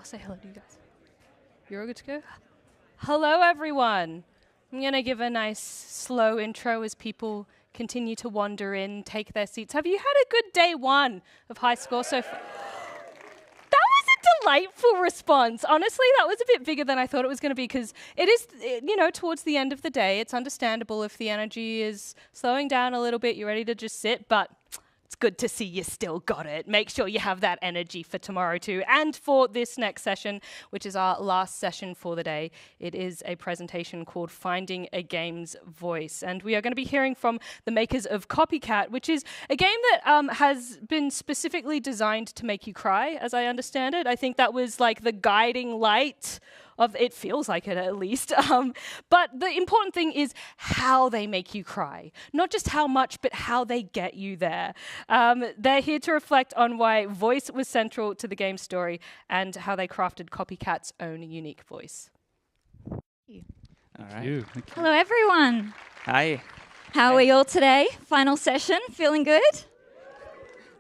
say hello to you guys. You're all good to go? Hello, everyone. I'm going to give a nice, slow intro as people continue to wander in, take their seats. Have you had a good day one of high school so far? That was a delightful response. Honestly, that was a bit bigger than I thought it was going to be because it is, towards the end of the day, it's understandable if the energy is slowing down a little bit, you're ready to just sit, but it's good to see you still got it. Make sure you have that energy for tomorrow too. And for this next session, which is our last session for the day, it is a presentation called Finding a Game's Voice. And we are going to be hearing from the makers of Copycat, which is a game that has been specifically designed to make you cry, as I understand it. I think that was like the guiding light of it, feels like it at least. But the important thing is how they make you cry. Not just how much, but how they get you there. They're here to reflect on why voice was central to the game's story and how they crafted Copycat's own unique voice. All right. Thank you. Hello, everyone. Hi. How are you all today? Final session. Feeling good?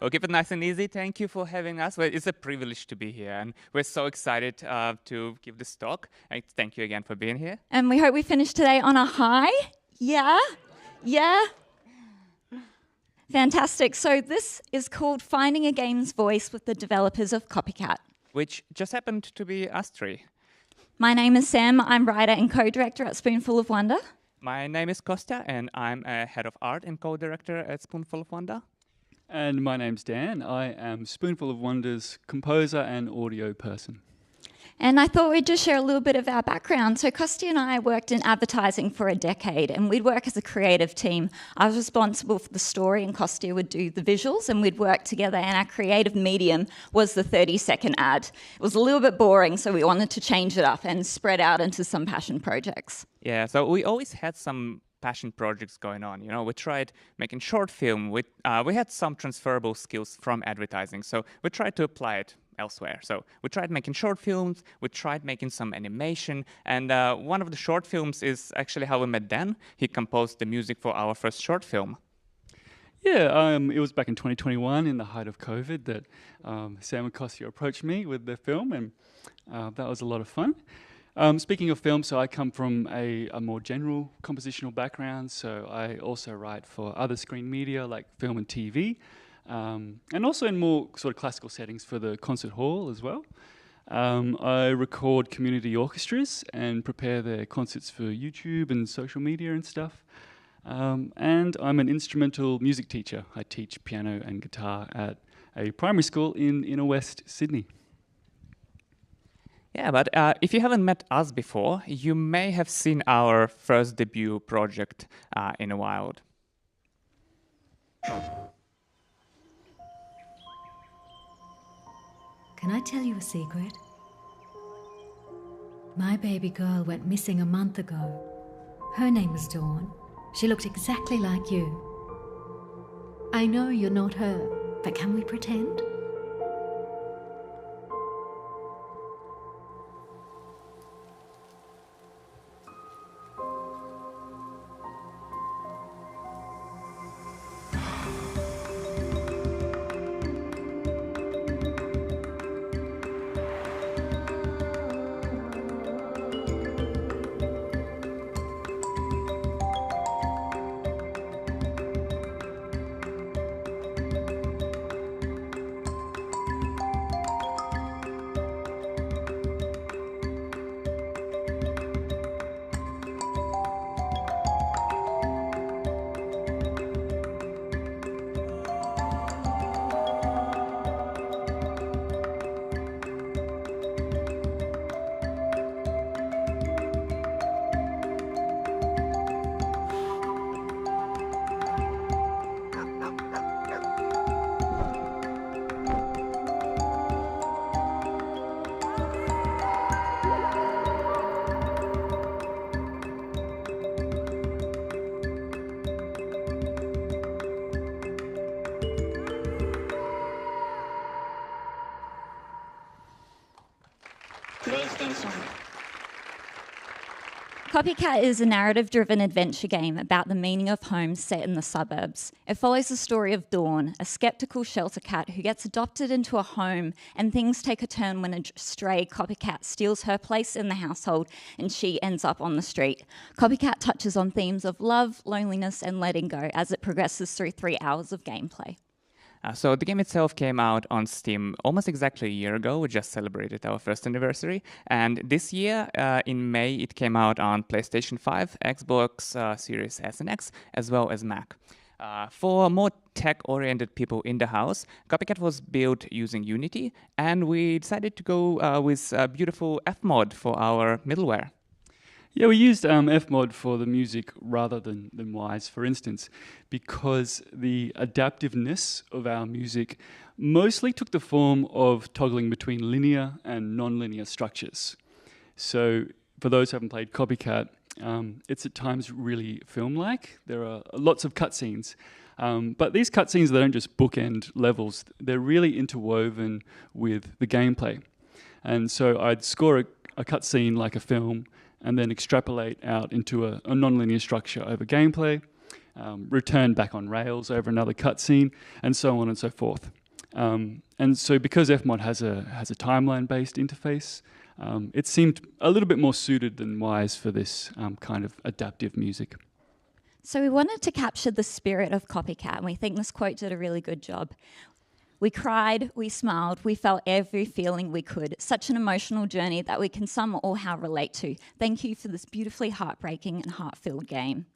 We'll keep it nice and easy. Thank you for having us. Well, it's a privilege to be here, and we're so excited to give this talk. And thank you again for being here. And we hope we finish today on a high. Yeah? Fantastic. So this is called Finding a Game's Voice with the developers of Copycat. Which just happened to be us three. My name is Sam. I'm writer and co-director at Spoonful of Wonder. My name is Kostia, and I'm a head of art and co-director at Spoonful of Wonder. And my name's Dan. I am Spoonful of Wonder's composer and audio person. And I thought we'd just share a little bit of our background. So Kostia and I worked in advertising for a decade, and we'd work as a creative team. I was responsible for the story, and Kostia would do the visuals, and we'd work together, and our creative medium was the 30-second ad. It was a little bit boring, so we wanted to change it up and spread out into some passion projects. Yeah, so we always had some passion projects going on. You know, we tried making short film. We had some transferable skills from advertising, so we tried to apply it elsewhere. So we tried making short films, we tried making some animation, and one of the short films is actually how we met Dan. He composed the music for our first short film. Yeah, it was back in 2021 in the height of COVID that Sam and Kostia approached me with their film, and that was a lot of fun. Speaking of film, so I come from a more general compositional background, so I also write for other screen media like film and TV, and also in more sort of classical settings for the concert hall as well. I record community orchestras and prepare their concerts for YouTube and social media and stuff. And I'm an instrumental music teacher. I teach piano and guitar at a primary school in inner west Sydney. Yeah, but if you haven't met us before, you may have seen our first debut project in a while. Can I tell you a secret? My baby girl went missing a month ago. Her name was Dawn. She looked exactly like you. I know you're not her, but can we pretend? Copycat is a narrative-driven adventure game about the meaning of home set in the suburbs. It follows the story of Dawn, a skeptical shelter cat who gets adopted into a home, and things take a turn when a stray copycat steals her place in the household and she ends up on the street. Copycat touches on themes of love, loneliness, and letting go as it progresses through 3 hours of gameplay. So the game itself came out on Steam almost exactly a year ago. We just celebrated our first anniversary. And this year, in May, it came out on PlayStation 5, Xbox Series S and X, as well as Mac. For more tech-oriented people in the house, Copycat was built using Unity, and we decided to go with beautiful Fmod for our middleware. Yeah, we used Fmod for the music rather than Wise, for instance, because the adaptiveness of our music mostly took the form of toggling between linear and non-linear structures. So for those who haven't played Copycat, it's at times really film-like. There are lots of cutscenes, but these cutscenes, they don't just bookend levels, they're really interwoven with the gameplay. And so I'd score a cutscene like a film, and then extrapolate out into a non-linear structure over gameplay, return back on rails over another cutscene, and so on and so forth. And so because Fmod has a timeline-based interface, it seemed a little bit more suited than Wise for this kind of adaptive music. So we wanted to capture the spirit of Copycat, and we think this quote did a really good job. We cried, we smiled, we felt every feeling we could. Such an emotional journey that we can somehow relate to. Thank you for this beautifully heartbreaking and heart-filled game.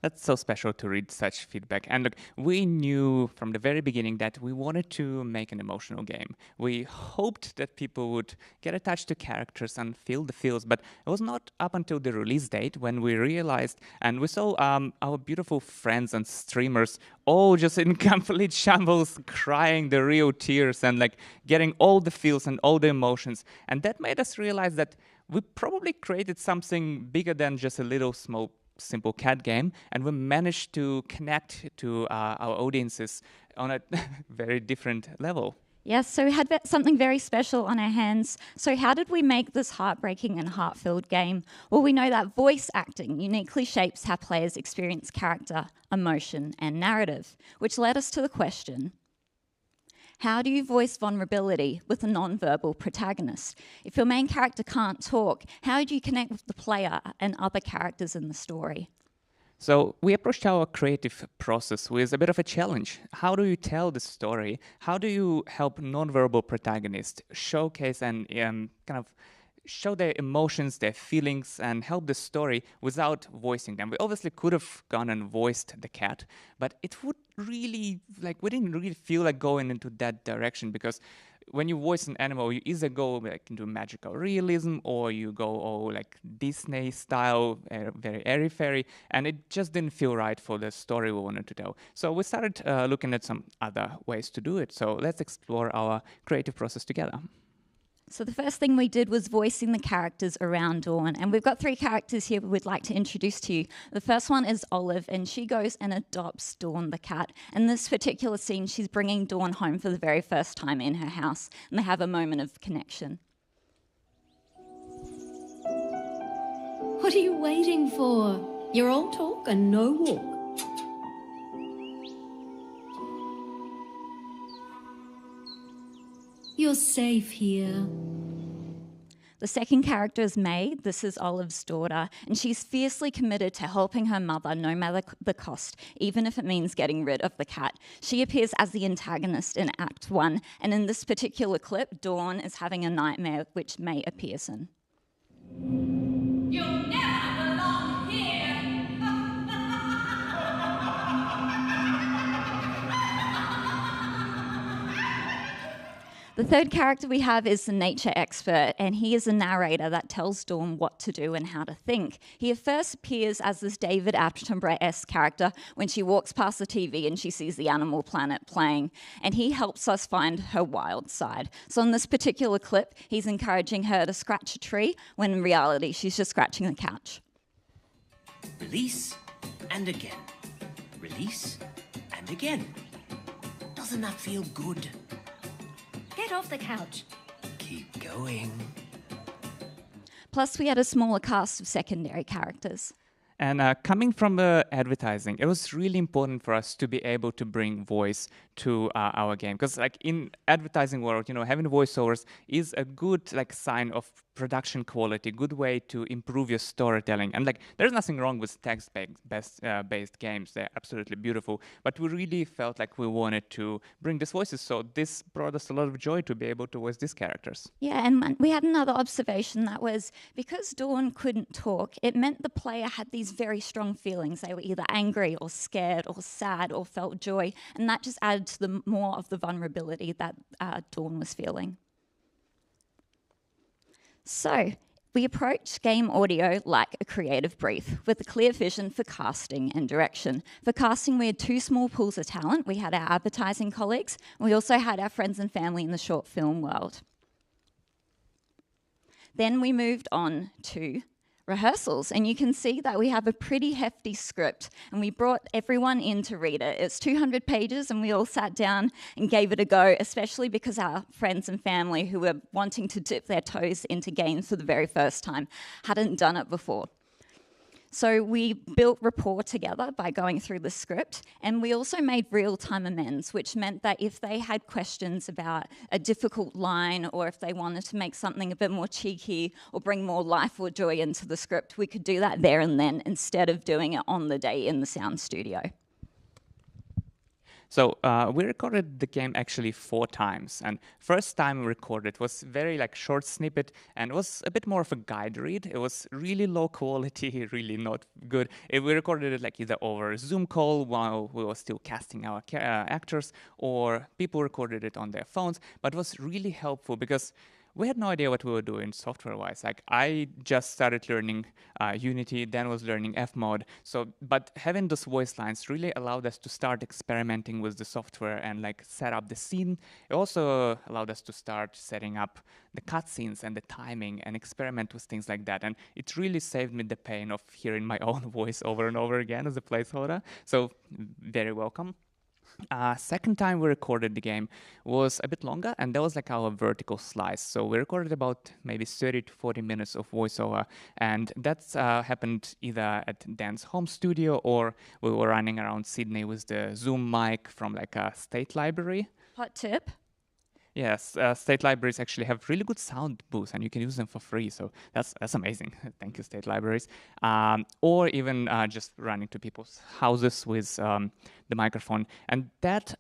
That's so special to read such feedback. And look, we knew from the very beginning that we wanted to make an emotional game. We hoped that people would get attached to characters and feel the feels, but it was not up until the release date when we realized and we saw our beautiful friends and streamers all just in complete shambles, crying the real tears and like getting all the feels and all the emotions. And that made us realize that we probably created something bigger than just a little small simple cat game, and we managed to connect to our audiences on a very different level. Yes, so we had something very special on our hands. So how did we make this heartbreaking and heart-filled game? Well, we know that voice acting uniquely shapes how players experience character, emotion, and narrative, which led us to the question, how do you voice vulnerability with a non-verbal protagonist? If your main character can't talk, how do you connect with the player and other characters in the story? So we approached our creative process with a bit of a challenge. How do you tell the story? How do you help non-verbal protagonists showcase and kind of show their emotions, their feelings, and help the story without voicing them? We obviously could have gone and voiced the cat, but it would really, we didn't really feel like going into that direction, because when you voice an animal, you either go into magical realism or you go Disney style, very airy-fairy, and it just didn't feel right for the story we wanted to tell. So we started looking at some other ways to do it. So let's explore our creative process together. So the first thing we did was voicing the characters around Dawn, and we've got 3 characters here we'd like to introduce to you. The first one is Olive, and she goes and adopts Dawn the cat. In this particular scene, she's bringing Dawn home for the very first time in her house, and they have a moment of connection. What are you waiting for? You're all talk and no walk. You're safe here. The second character is May. This is Olive's daughter, and she's fiercely committed to helping her mother no matter the cost, even if it means getting rid of the cat. She appears as the antagonist in Act 1, and in this particular clip, Dawn is having a nightmare which May appears in. You'll never belong here! The third character we have is the nature expert, and he is a narrator that tells Dawn what to do and how to think. He first appears as this David Attenborough-esque character when she walks past the TV and she sees the Animal Planet playing, and he helps us find her wild side. So in this particular clip, he's encouraging her to scratch a tree, when in reality, she's just scratching the couch. Release and again. Release and again. Doesn't that feel good? Get off the couch. Keep going. Plus, we had a smaller cast of secondary characters. And coming from advertising, it was really important for us to be able to bring voice to our game, because like in advertising world, having voiceovers is a good sign of production quality, good way to improve your storytelling. And there's nothing wrong with text-based games; they're absolutely beautiful. But we really felt like we wanted to bring these voices, so this brought us a lot of joy to be able to voice these characters. Yeah, and we had another observation that was because Dawn couldn't talk, it meant the player had these very strong feelings. They were either angry or scared or sad or felt joy, and that just added to more of the vulnerability that Dawn was feeling. So, we approached game audio like a creative brief with a clear vision for casting and direction. For casting, we had 2 small pools of talent. We had our advertising colleagues, and we also had our friends and family in the short film world. Then we moved on to rehearsals, and you can see that we have a pretty hefty script, and we brought everyone in to read it. It's 200 pages, and we all sat down and gave it a go, especially because our friends and family who were wanting to dip their toes into games for the very first time hadn't done it before. So we built rapport together by going through the script, and we also made real-time amends, which meant that if they had questions about a difficult line or if they wanted to make something a bit more cheeky or bring more life or joy into the script, we could do that there and then instead of doing it on the day in the sound studio. So we recorded the game actually 4 times, and first time we recorded was very short snippet and was a bit more of a guide read. It was really low quality, really not good. We recorded it either over a Zoom call while we were still casting our actors, or people recorded it on their phones, but it was really helpful because we had no idea what we were doing software-wise. I just started learning Unity, then was learning Fmod. But having those voice lines really allowed us to start experimenting with the software and set up the scene. It also allowed us to start setting up the cutscenes and the timing and experiment with things like that. And it really saved me the pain of hearing my own voice over and over again as a placeholder. So very welcome. Second time we recorded the game was a bit longer, and that was our vertical slice. So we recorded about maybe 30 to 40 minutes of voiceover, and that's happened either at Dan's home studio or we were running around Sydney with the Zoom mic from a state library. Hot tip. Yes, state libraries actually have really good sound booths, and you can use them for free. So that's amazing. Thank you, state libraries. Or even just running to people's houses with the microphone. And that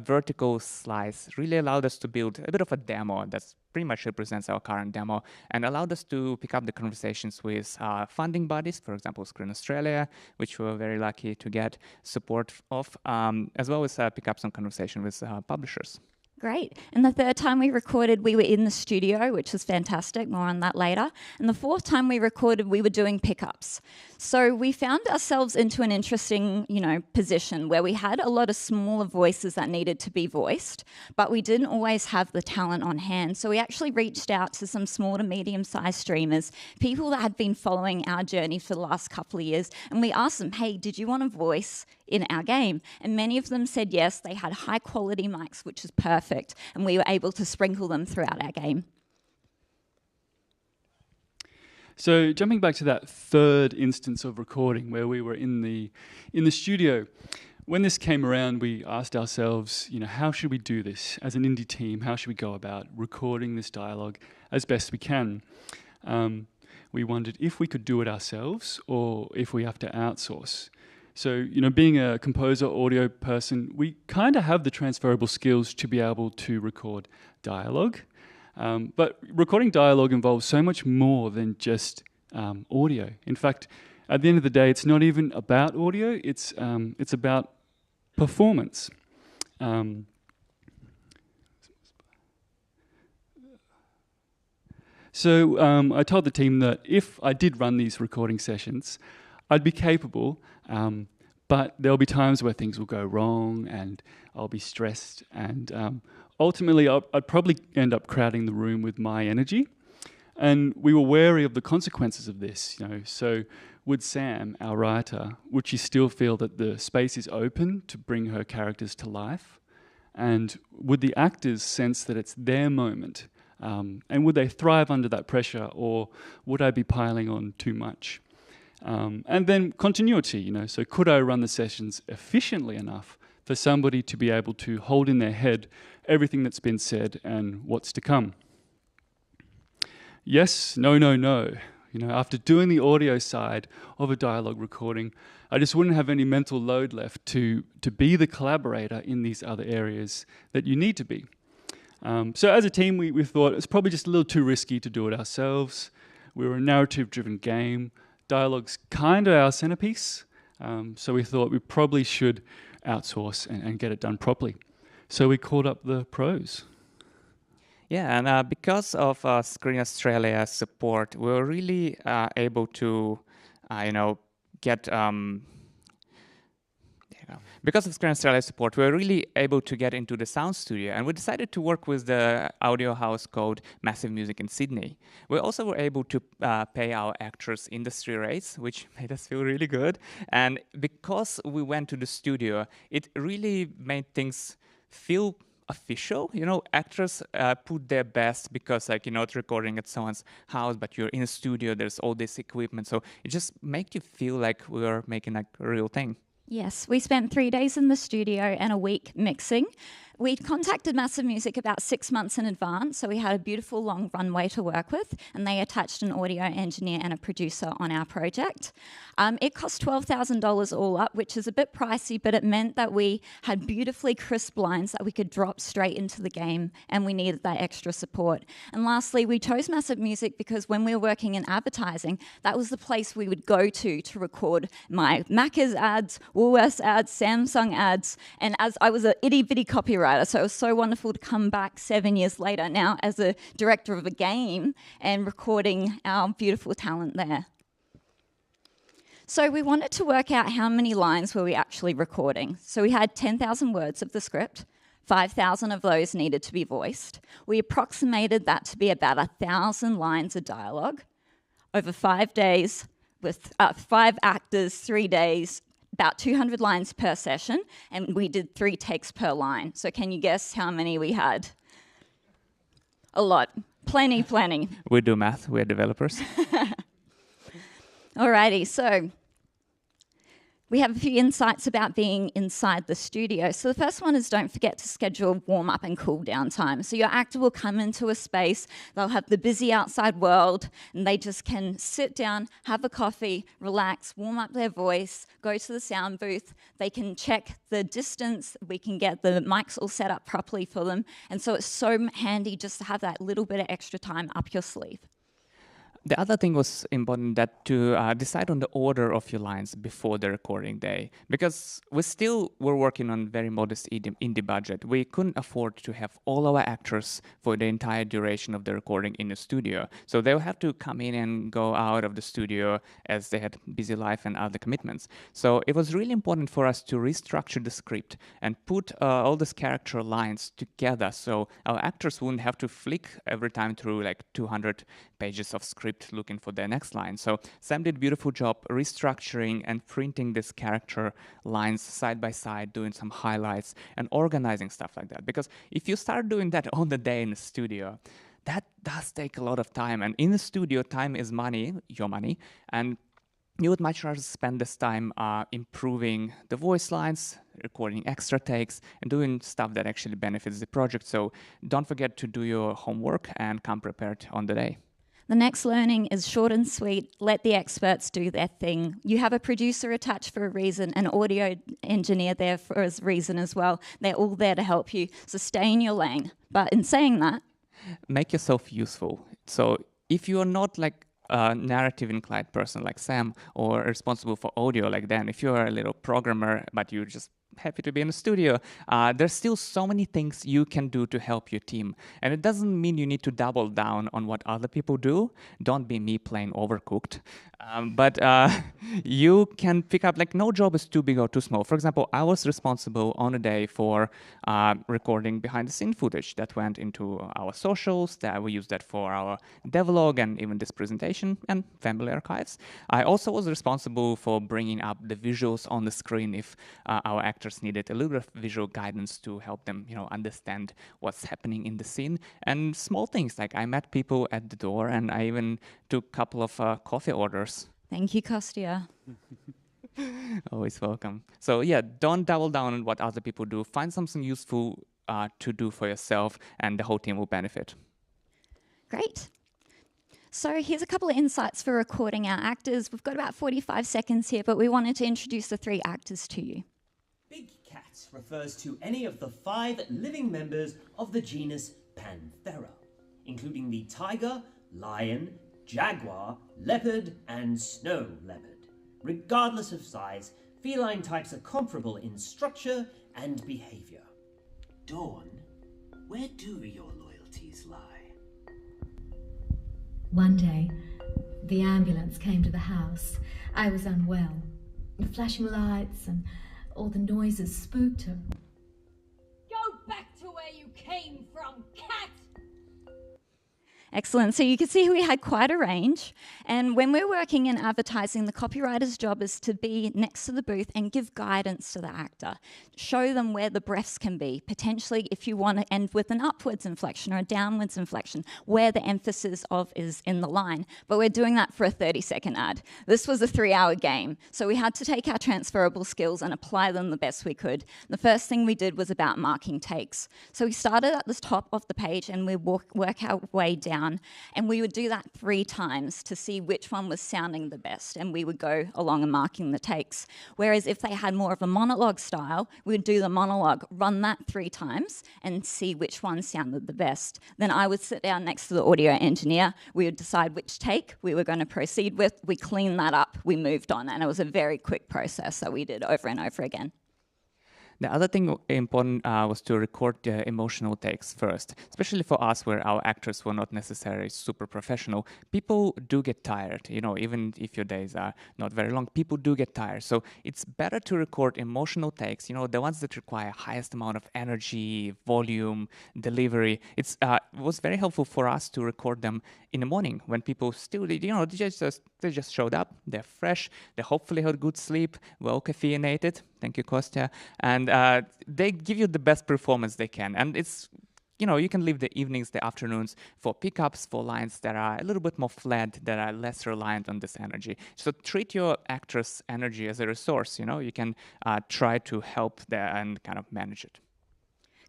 vertical slice really allowed us to build a bit of a demo that's pretty much represents our current demo, and allowed us to pick up the conversations with funding bodies, for example, Screen Australia, which we were very lucky to get support of, as well as pick up some conversation with publishers. Great. And the third time we recorded, we were in the studio, which was fantastic. More on that later. And the fourth time we recorded, we were doing pickups. So we found ourselves into an interesting, position where we had a lot of smaller voices that needed to be voiced, but we didn't always have the talent on hand. So we actually reached out to some small to medium-sized streamers, people that had been following our journey for the last couple of years, and we asked them, hey, did you want a voice in our game? And many of them said yes. They had high-quality mics, which is perfect, and we were able to sprinkle them throughout our game. So jumping back to that third instance of recording where we were in the studio, when this came around, we asked ourselves, how should we do this as an indie team? How should we go about recording this dialogue as best we can? We wondered if we could do it ourselves or if we have to outsource. So, being a composer, audio person, we kind of have the transferable skills to be able to record dialogue. But recording dialogue involves so much more than just audio. In fact, at the end of the day, it's not even about audio, it's about performance. So I told the team that if I did run these recording sessions, I'd be capable, but there'll be times where things will go wrong and I'll be stressed, and ultimately I'd probably end up crowding the room with my energy. And we were wary of the consequences of this, so would Sam, our writer, would she still feel that the space is open to bring her characters to life? And would the actors sense that it's their moment And would they thrive under that pressure, or would I be piling on too much? And then continuity, so could I run the sessions efficiently enough for somebody to be able to hold in their head everything that's been said and what's to come? Yes, no, no, no. After doing the audio side of a dialogue recording, I just wouldn't have any mental load left to be the collaborator in these other areas that you need to be. So as a team, we thought it's probably just a little too risky to do it ourselves. We were a narrative-driven game. Dialogue's kind of our centerpiece. So we thought we probably should outsource and get it done properly. So we called up the pros. Yeah, and because of Screen Australia's support, we were really able to, get. Because of Screen Australia's support, we were really able to get into the sound studio, and we decided to work with the audio house called Massive Music in Sydney. We also were able to pay our actors industry rates, which made us feel really good. And because we went to the studio, it really made things feel official. Actors put their best because you're not recording at someone's house, but you're in a studio, there's all this equipment. So it just makes you feel like we were making a real thing. Yes, we spent 3 days in the studio and a week mixing. We contacted Massive Music about 6 months in advance, so we had a beautiful long runway to work with, and they attached an audio engineer and a producer on our project. It cost $12,000 all up, which is a bit pricey, but it meant that we had beautifully crisp lines that we could drop straight into the game, and we needed that extra support. And lastly, we chose Massive Music because when we were working in advertising, that was the place we would go to record my Macca's ads, Woolworths ads, Samsung ads, and as I was an itty-bitty copywriter, so it was so wonderful to come back 7 years later now as a director of a game and recording our beautiful talent there. So we wanted to work out how many lines were we actually recording. So we had 10,000 words of the script. 5,000 of those needed to be voiced. We approximated that to be about 1,000 lines of dialogue over 5 days with 5 actors, 3 days, about 200 lines per session, and we did 3 takes per line. So can you guess how many we had? A lot. Plenty. We do math, we're developers. Alrighty, so we have a few insights about being inside the studio. So the first one is don't forget to schedule warm-up and cool-down time. So your actor will come into a space, they'll have the busy outside world, and they just can sit down, have a coffee, relax, warm up their voice, go to the sound booth. They can check the distance. We can get the mics all set up properly for them. And so it's so handy just to have that little bit of extra time up your sleeve. The other thing was important that to decide on the order of your lines before the recording day, because we still were working on very modest indie budget. We couldn't afford to have all our actors for the entire duration of the recording in the studio. So they'll have to come in and go out of the studio as they had busy life and other commitments. So it was really important for us to restructure the script and put all these character lines together so our actors wouldn't have to flick every time through 200 pages of script looking for their next line. So Sam did a beautiful job restructuring and printing these character lines side by side, doing some highlights and organizing stuff like that. Because if you start doing that on the day in the studio, that does take a lot of time. And in the studio, time is money, your money, and you would much rather spend this time improving the voice lines, recording extra takes, and doing stuff that actually benefits the project. So don't forget to do your homework and come prepared on the day. The next learning is short and sweet. Let the experts do their thing. You have a producer attached for a reason, an audio engineer there for a reason as well. They're all there to help you. So stay in your lane. But in saying that, make yourself useful. So if you are not a narrative inclined person like Sam or responsible for audio like Dan, if you're a little programmer but you're just happy to be in the studio, there's still so many things you can do to help your team. And it doesn't mean you need to double down on what other people do. Don't be me playing Overcooked. But you can pick up, no job is too big or too small. For example, I was responsible on a day for recording behind the scene footage that went into our socials, that we used that for our devlog and even this presentation and family archives. I also was responsible for bringing up the visuals on the screen if our actors actors needed a little bit of visual guidance to help them, understand what's happening in the scene. And small things like I met people at the door, and I even took a couple of coffee orders. Thank you, Kostia. Always welcome. So yeah, don't double down on what other people do. Find something useful to do for yourself, and the whole team will benefit. Great. So here's a couple of insights for recording our actors. We've got about 45 seconds here, but we wanted to introduce the 3 actors to you. Big cat refers to any of the 5 living members of the genus Panthera, including the tiger, lion, jaguar, leopard, and snow leopard. Regardless of size, feline types are comparable in structure and behavior. Dawn, where do your loyalties lie? One day, the ambulance came to the house. I was unwell. The flashing lights and all the noises spooked her. Go back to where you came from, cat! Excellent. So you can see we had quite a range. And when we're working in advertising, the copywriter's job is to be next to the booth and give guidance to the actor. Show them where the breaths can be. Potentially, if you want to end with an upwards inflection or a downwards inflection, where the emphasis is in the line. But we're doing that for a 30-second ad. This was a 3-hour game. So we had to take our transferable skills and apply them the best we could. The first thing we did was about marking takes. So we started at the top of the page and we work our way down. And we would do that 3 times to see which one was sounding the best, and we would go along and marking the takes. Whereas if they had more of a monologue style, we would do the monologue, run that 3 times and see which one sounded the best. Then I would sit down next to the audio engineer, we would decide which take we were going to proceed with, we cleaned that up, we moved on, and it was a very quick process that we did over and over again. The other thing important was to record the emotional takes first, especially for us where our actors were not necessarily super professional. People do get tired, even if your days are not very long, people do get tired. So it's better to record emotional takes, the ones that require highest amount of energy, volume, delivery. It was very helpful for us to record them in the morning when people still, they just showed up, they're fresh, they hopefully had good sleep, well caffeinated. Thank you, Kostia. And they give you the best performance they can. And it's, you can leave the evenings, the afternoons for pickups, for lines that are a little bit more flat, that are less reliant on this energy. So treat your actors' energy as a resource, You can try to help there and kind of manage it.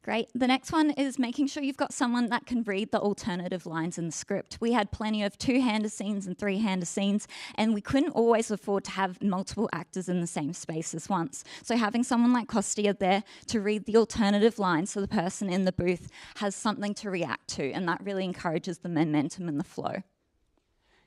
Great. The next one is making sure you've got someone that can read the alternative lines in the script. We had plenty of 2-hander scenes and 3-hander scenes, and we couldn't always afford to have multiple actors in the same space as once. So having someone like Kostia there to read the alternative lines so the person in the booth has something to react to, and that really encourages the momentum and the flow.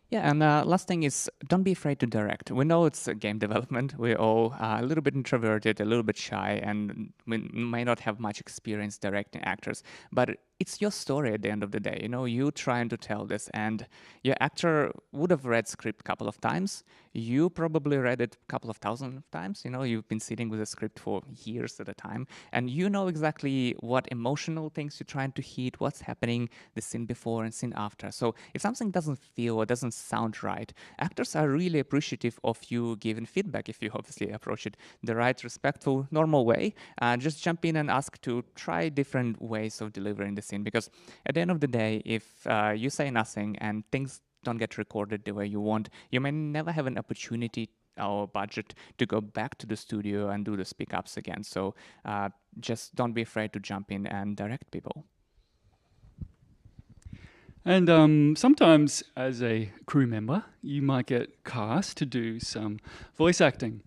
Yeah, and last thing is, don't be afraid to direct. We know it's game development. We're all a little bit introverted, a little bit shy, and we may not have much experience directing actors. But it's your story at the end of the day. You trying to tell this, and your actor would have read script a couple of times. You probably read it a couple of thousand times. You've been sitting with a script for years at a time, and you know exactly what emotional things you're trying to hit, what's happening, the scene before and scene after. So if something doesn't feel or doesn't sound right, actors are really appreciative of you giving feedback if you obviously approach it the right, respectful, normal way. Just jump in and ask to try different ways of delivering the scene, because at the end of the day, if you say nothing and things don't get recorded the way you want, you may never have an opportunity or budget to go back to the studio and do the speak-ups again. So just don't be afraid to jump in and direct people. And sometimes as a crew member, you might get cast to do some voice acting,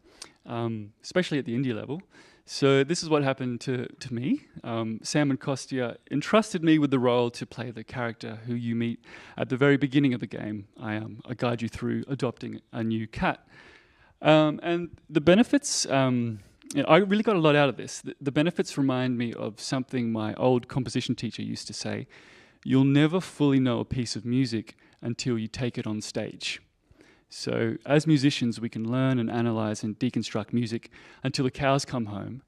especially at the indie level. So this is what happened to me. Sam and Kostia entrusted me with the role to play the character who you meet at the very beginning of the game. I guide you through adopting a new cat. And the benefits, I really got a lot out of this. The benefits remind me of something my old composition teacher used to say: you'll never fully know a piece of music until you take it on stage. So as musicians, we can learn and analyze and deconstruct music until the cows come home,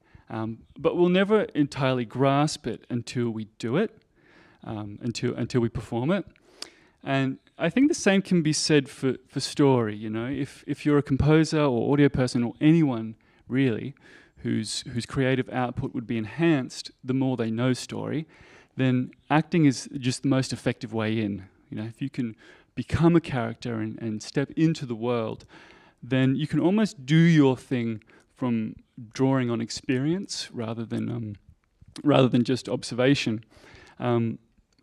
but we'll never entirely grasp it until we do it, until we perform it. And I think the same can be said for story. If you're a composer or audio person or anyone really whose creative output would be enhanced the more they know story, then acting is just the most effective way in. You know, if you can become a character and step into the world, then you can almost do your thing from drawing on experience rather than just observation.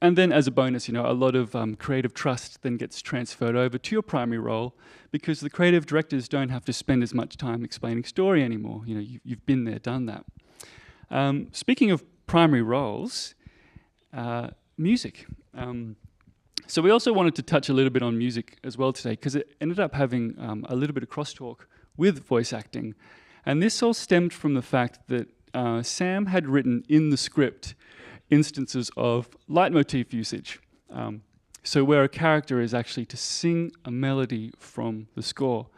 And then as a bonus, you know, a lot of creative trust then gets transferred over to your primary role, because the creative directors don't have to spend as much time explaining story anymore. You know, you've been there, done that. Speaking of primary roles, music. So we also wanted to touch a little bit on music as well today, because it ended up having a little bit of crosstalk with voice acting. And this all stemmed from the fact that Sam had written in the script instances of leitmotif usage. So where a character is actually to sing a melody from the score,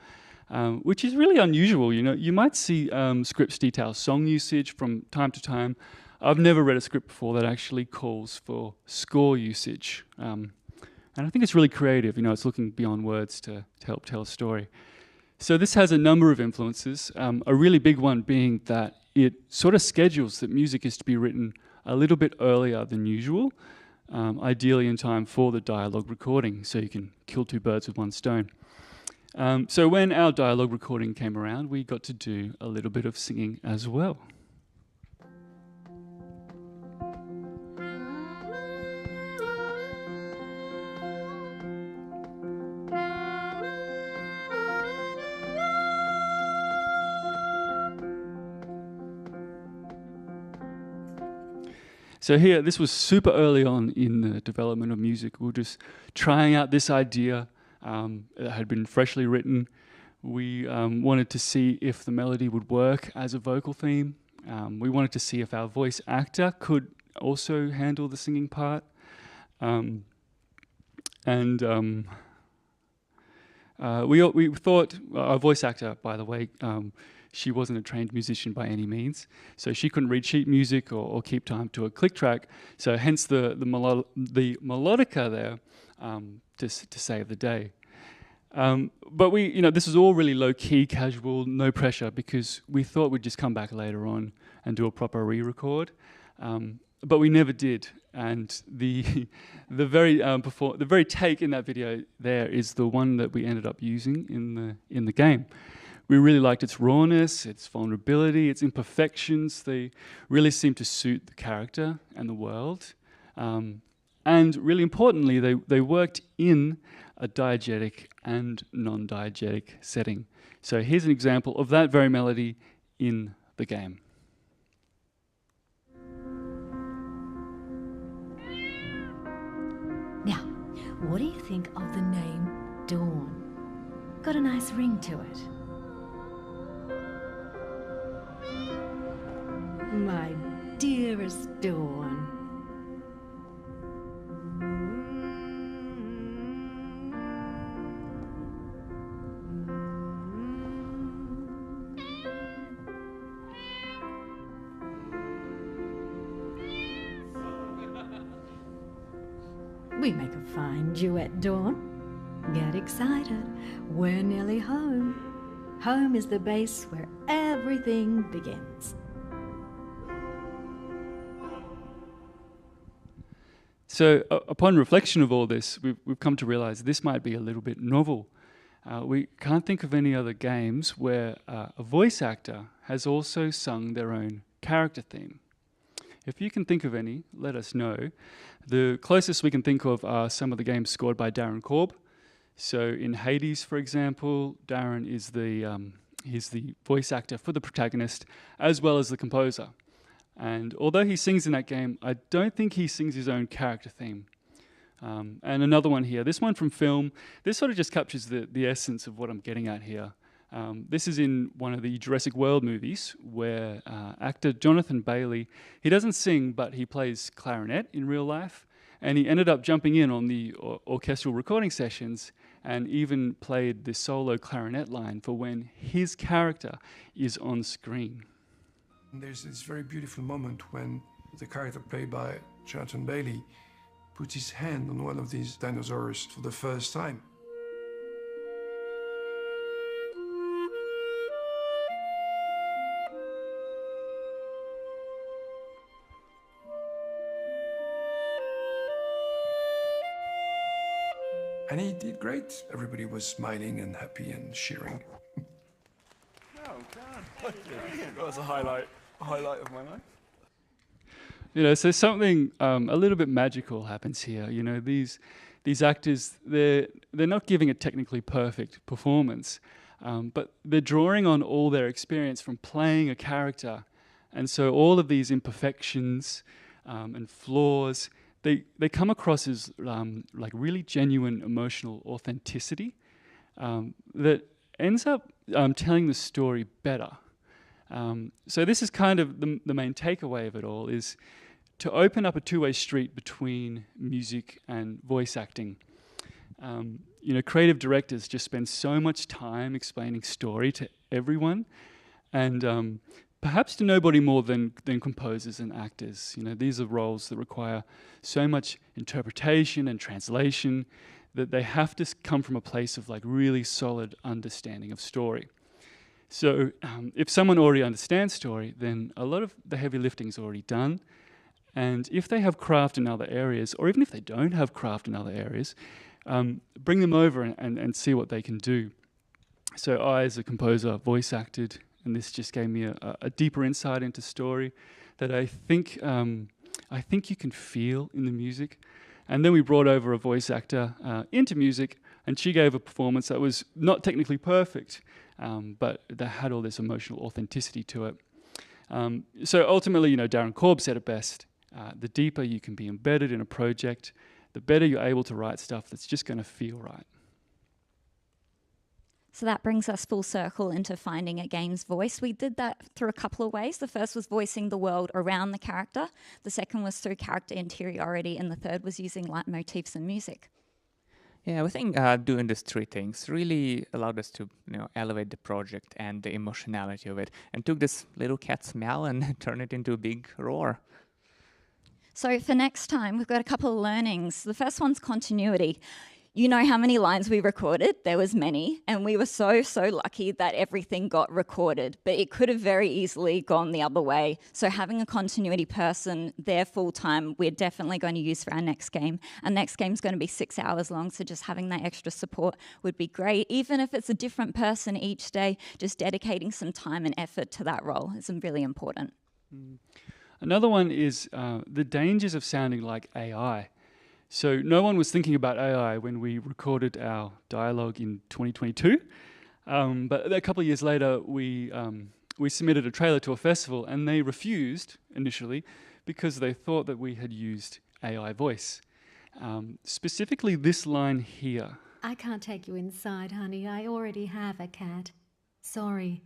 which is really unusual. You know, you might see scripts detail song usage from time to time. I've never read a script before that actually calls for score usage. And I think it's really creative. You know, it's looking beyond words to help tell a story. So this has a number of influences, a really big one being that it sort of schedules that music is to be written a little bit earlier than usual, ideally in time for the dialogue recording, so you can kill two birds with one stone. So when our dialogue recording came around, we got to do a little bit of singing as well. So here, this was super early on in the development of music. We were just trying out this idea. It had been freshly written. We wanted to see if the melody would work as a vocal theme. We wanted to see if our voice actor could also handle the singing part. We thought, our voice actor, by the way, she wasn't a trained musician by any means, so she couldn't read sheet music or keep time to a click track. So hence the melodica there to save the day. But we, you know, this was all really low key, casual, no pressure, because we thought we'd just come back later on and do a proper re-record. But we never did, and the very take in that video there is the one that we ended up using in the game. We really liked its rawness, its vulnerability, its imperfections. They really seemed to suit the character and the world. And really importantly, they worked in a diegetic and non-diegetic setting. So here's an example of that very melody in the game. Now, what do you think of the name Dawn? Got a nice ring to it. My dearest Dawn. We make a fine duet, Dawn. Get excited. We're nearly home. Home is the base where everything begins. So upon reflection of all this, we've come to realize this might be a little bit novel. We can't think of any other games where a voice actor has also sung their own character theme. If you can think of any, let us know. The closest we can think of are some of the games scored by Darren Korb. So in Hades, for example, Darren is he's the voice actor for the protagonist as well as the composer. And although he sings in that game, I don't think he sings his own character theme. And another one here, this one from film, this sort of just captures the essence of what I'm getting at here. This is in one of the Jurassic World movies where actor Jonathan Bailey, he doesn't sing, but he plays clarinet in real life. And he ended up jumping in on the orchestral recording sessions and even played the solo clarinet line for when his character is on screen. There's this very beautiful moment when the character played by Jonathan Bailey puts his hand on one of these dinosaurs for the first time. And he did great. Everybody was smiling and happy and cheering. That was a highlight of my life. You know, so something a little bit magical happens here. You know, these actors, they're not giving a technically perfect performance, but they're drawing on all their experience from playing a character, and so all of these imperfections and flaws, they come across as like really genuine emotional authenticity that ends up telling the story better. So this is kind of the main takeaway of it all, is to open up a two-way street between music and voice acting. You know, creative directors just spend so much time explaining story to everyone, and perhaps to nobody more than composers and actors. You know, these are roles that require so much interpretation and translation that they have to come from a place of like really solid understanding of story. So if someone already understands story, then a lot of the heavy lifting is already done. And if they have craft in other areas, or even if they don't have craft in other areas, bring them over and see what they can do. So I, as a composer, voice acted, and this just gave me a deeper insight into story that I think you can feel in the music. And then we brought over a voice actor into music, and she gave a performance that was not technically perfect, but that had all this emotional authenticity to it. So ultimately, you know, Darren Korb said it best. The deeper you can be embedded in a project, the better you're able to write stuff that's just going to feel right. So that brings us full circle into finding a game's voice. We did that through a couple of ways. The first was voicing the world around the character. The second was through character interiority. And the third was using leitmotifs and music. Yeah, I think doing these three things really allowed us to, you know, elevate the project and the emotionality of it, and took this little cat's meow and turned it into a big roar. So for next time, we've got a couple of learnings. The first one's continuity. You know how many lines we recorded? There was many, and we were so lucky that everything got recorded, but it could have very easily gone the other way. So having a continuity person there full time, we're definitely going to use for our next game. Our next game's going to be 6 hours long, so just having that extra support would be great. Even if it's a different person each day, just dedicating some time and effort to that role is really important. Another one is the dangers of sounding like AI. So no one was thinking about AI when we recorded our dialogue in 2022. But a couple of years later, we submitted a trailer to a festival, and they refused initially because they thought that we had used AI voice. Specifically this line here. I can't take you inside, honey. I already have a cat. Sorry.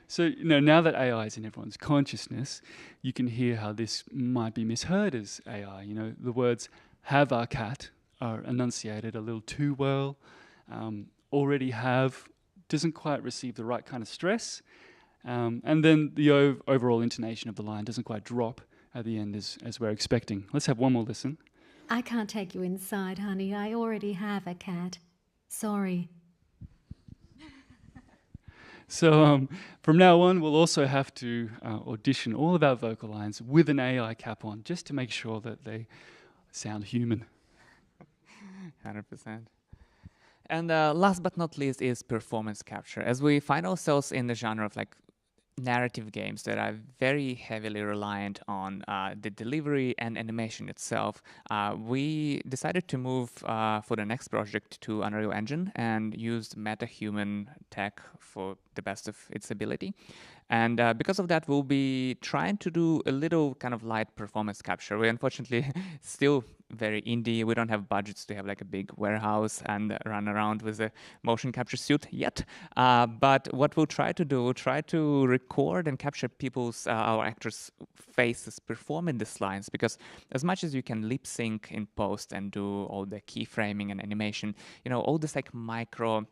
So, you know, now that AI is in everyone's consciousness, you can hear how this might be misheard as AI. You know, the words "have a cat" are enunciated a little too well. Already have doesn't quite receive the right kind of stress. And then the overall intonation of the line doesn't quite drop at the end as we're expecting. Let's have one more listen. I can't take you inside, honey. I already have a cat. Sorry. So from now on, we'll also have to audition all of our vocal lines with an AI cap on, just to make sure that they sound human. 100%. And last but not least is performance capture. As we find ourselves in the genre of like narrative games that are very heavily reliant on the delivery and animation itself, we decided to move for the next project to Unreal Engine and use meta-human tech for the best of its ability. And because of that, we'll be trying to do a little kind of light performance capture. We unfortunately still very indie. We don't have budgets to have like a big warehouse and run around with a motion capture suit yet. But what we'll try to do, we'll try to record and capture our actors' faces performing these lines, because as much as you can lip sync in post and do all the keyframing and animation, you know, all this like micro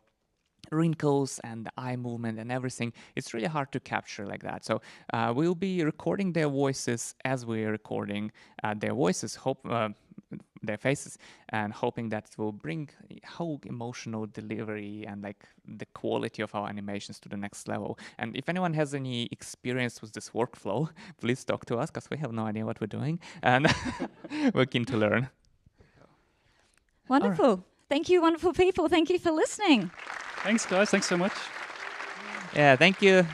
wrinkles and the eye movement and everything, it's really hard to capture like that. So we'll be recording their voices as we're recording their voices, their faces, and hoping that will bring whole emotional delivery and like the quality of our animations to the next level. And if anyone has any experience with this workflow, please talk to us, because we have no idea what we're doing, and we're keen to learn. Wonderful. Thank you, wonderful people. Thank you for listening. Thanks, guys. Thanks so much. Yeah, thank you.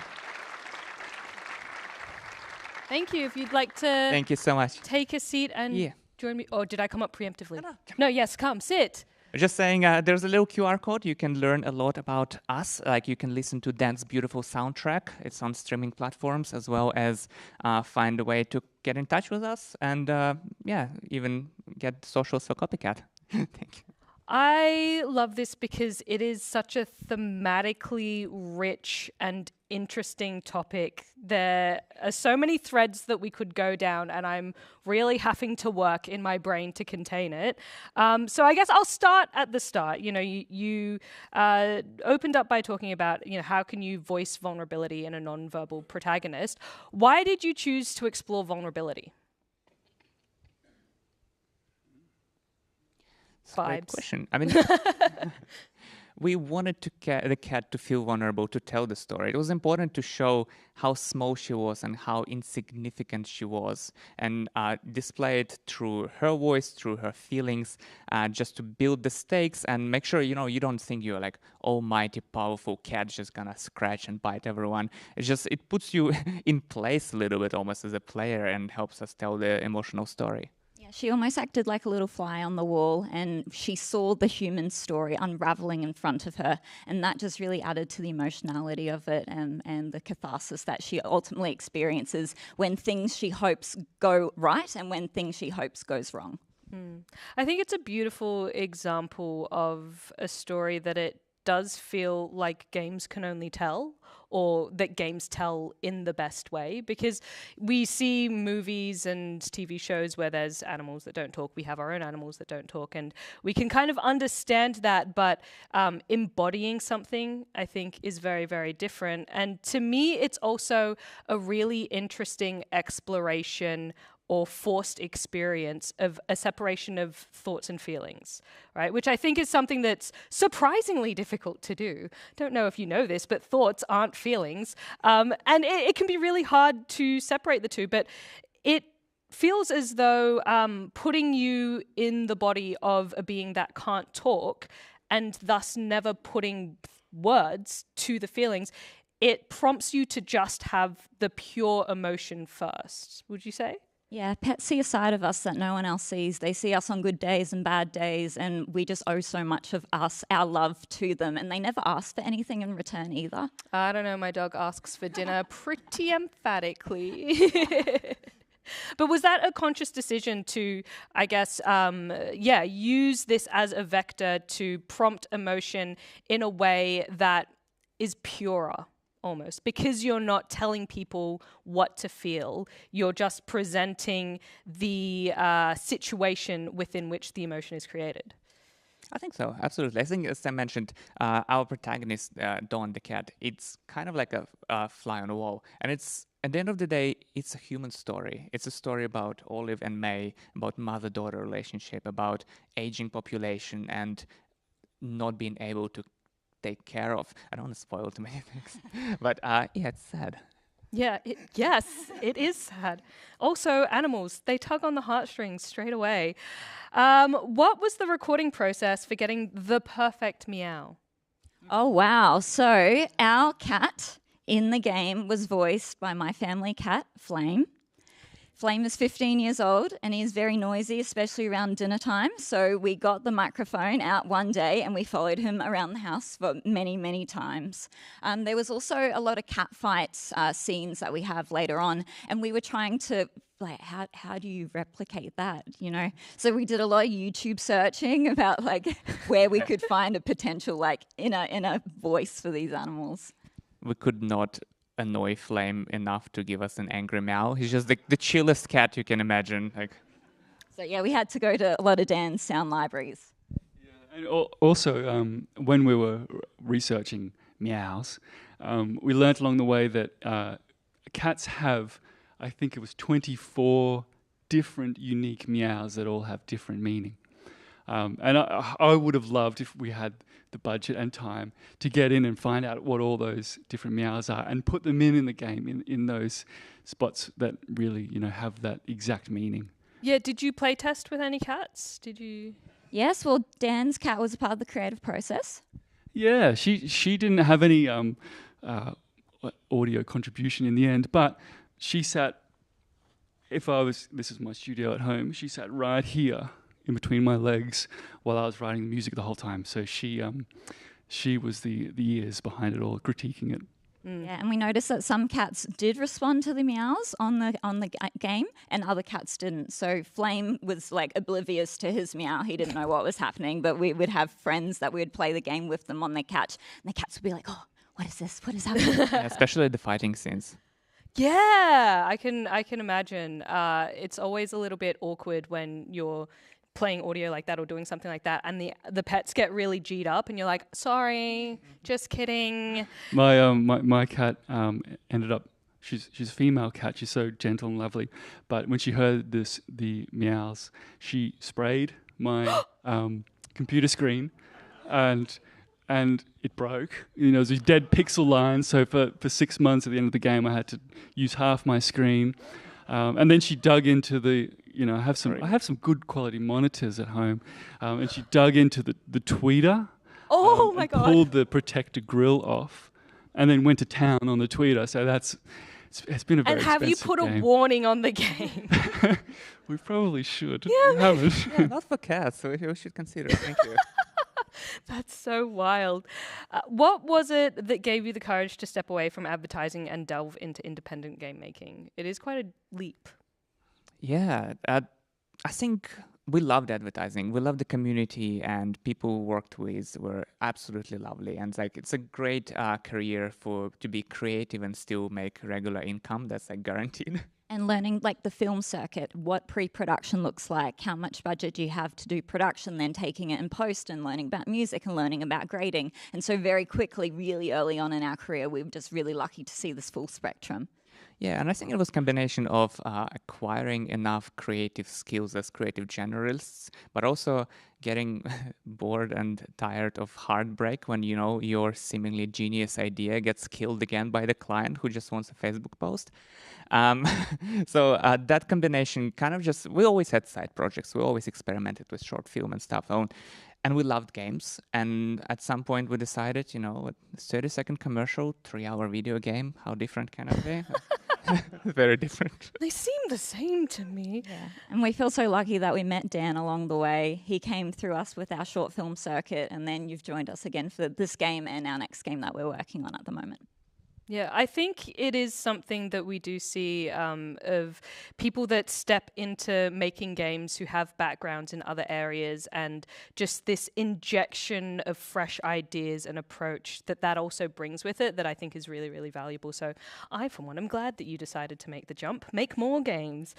Thank you. If you'd like to Thank you so much. take a seat and join me. Or did I come up preemptively? No, yes, come, sit. Just saying, there's a little QR code. You can learn a lot about us. Like you can listen to Dan's beautiful soundtrack. It's on streaming platforms, as well as find a way to get in touch with us and even get socials for Copycat. Thank you. I love this because it is such a thematically rich and interesting topic. There are so many threads that we could go down, and I'm really having to work in my brain to contain it. So I guess I'll start at the start. You know, you opened up by talking about, you know, how can you voice vulnerability in a non-verbal protagonist? Why did you choose to explore vulnerability? Great question. I mean, we wanted the cat to feel vulnerable, to tell the story. It was important to show how small she was and how insignificant she was, and display it through her voice, through her feelings, just to build the stakes and make sure, you know, you don't think you're like almighty powerful cat just gonna scratch and bite everyone. It puts you in place a little bit almost as a player and helps us tell the emotional story. She almost acted like a little fly on the wall, and she saw the human story unraveling in front of her, and that just really added to the emotionality of it and the catharsis that she ultimately experiences when things she hopes go right and when things she hopes goes wrong. I think it's a beautiful example of a story that it does feel like games can only tell, or that games tell in the best way, because we see movies and TV shows where there's animals that don't talk. We have our own animals that don't talk, and we can kind of understand that, but embodying something, I think, is very, very different. And to me, it's also a really interesting exploration or forced experience of a separation of thoughts and feelings, right? Which I think is something that's surprisingly difficult to do. Don't know if you know this, but thoughts aren't feelings. And it can be really hard to separate the two, but it feels as though putting you in the body of a being that can't talk and thus never putting words to the feelings, it prompts you to just have the pure emotion first, would you say? Yeah, pets see a side of us that no one else sees. They see us on good days and bad days, and we just owe so much of us, our love to them, and they never ask for anything in return either. I don't know, my dog asks for dinner pretty emphatically. But was that a conscious decision to, I guess, use this as a vector to prompt emotion in a way that is purer? Almost, because you're not telling people what to feel, you're just presenting the situation within which the emotion is created. I think so, absolutely. I think, as Sam mentioned, our protagonist, Dawn the cat, it's kind of like a fly on the wall. And it's, at the end of the day, it's a human story. It's a story about Olive and May, about mother-daughter relationship, about aging population and not being able to take care of. I don't want to spoil too many things, but it's sad. Yeah, yes, it is sad. Also, animals, they tug on the heartstrings straight away. What was the recording process for getting the perfect meow? Oh, wow. So our cat in the game was voiced by my family cat, Flame. Flame is 15 years old and he's very noisy, especially around dinner time. So we got the microphone out one day and we followed him around the house for many, many times. There was also a lot of cat fights scenes that we have later on, and we were trying to like, how do you replicate that, you know? So we did a lot of YouTube searching about like where we could find a potential like inner voice for these animals. We could not annoy Flame enough to give us an angry meow. He's just the chillest cat you can imagine. Like, so yeah, we had to go to a lot of Dan's sound libraries. Yeah, and also, when we were researching meows, we learnt along the way that cats have, I think it was 24 different unique meows that all have different meaning. And I would have loved if we had the budget and time to get in and find out what all those different meows are and put them in the game in those spots that really, you know, have that exact meaning. Yeah, did you play test with any cats? Did you? Yes, well, Dan's cat was a part of the creative process. Yeah, she didn't have any audio contribution in the end, but she sat. This is my studio at home. She sat right here in between my legs while I was writing the music the whole time. So she was the ears behind it all, critiquing it. Yeah, and we noticed that some cats did respond to the meows on the game, and other cats didn't. So Flame was like oblivious to his meow; he didn't know what was happening. But we would have friends that we would play the game with them on their couch, and the cats would be like, "Oh, what is this? What is happening?" Yeah, especially the fighting scenes. Yeah, I can imagine. It's always a little bit awkward when you're playing audio like that or doing something like that, and the pets get really G'd up, and you're like, "Sorry, just kidding." My cat ended up. She's a female cat. She's so gentle and lovely, but when she heard the meows, she sprayed my computer screen, and it broke. You know, it was a dead pixel line. So for 6 months at the end of the game, I had to use half my screen, and then she dug into the. You know, I have some good quality monitors at home, and she dug into the tweeter. Oh my God! Pulled the protector grill off, and then went to town on the tweeter. So it's been a very expensive game. And have you put a warning on the game? We probably should. Yeah, we haven't. Yeah, not for cats, so we should consider. Thank you. That's so wild. What was it that gave you the courage to step away from advertising and delve into independent game making? It is quite a leap. Yeah, I think we loved advertising. We loved the community, and people we worked with were absolutely lovely. And it's a great career to be creative and still make regular income. That's guaranteed. And learning like the film circuit, what pre-production looks like, how much budget do you have to do production, then taking it in post and learning about music and learning about grading. And so very quickly, really early on in our career, we were just really lucky to see this full spectrum. Yeah, and I think it was a combination of acquiring enough creative skills as creative generalists, but also getting bored and tired of heartbreak when, your seemingly genius idea gets killed again by the client who just wants a Facebook post. So that combination we always had side projects. We always experimented with short film and stuff. And we loved games. And at some point we decided, a 30-second commercial, 3-hour video game, how different can it be? Very different. They seem the same to me. Yeah. And we feel so lucky that we met Dan along the way. He came through us with our short film circuit, and then you've joined us again for this game and our next game that we're working on at the moment. Yeah, I think it is something that we do see of people that step into making games who have backgrounds in other areas, and just this injection of fresh ideas and approach that also brings with it that I think is really, really valuable. So I, for one, am glad that you decided to make the jump, make more games.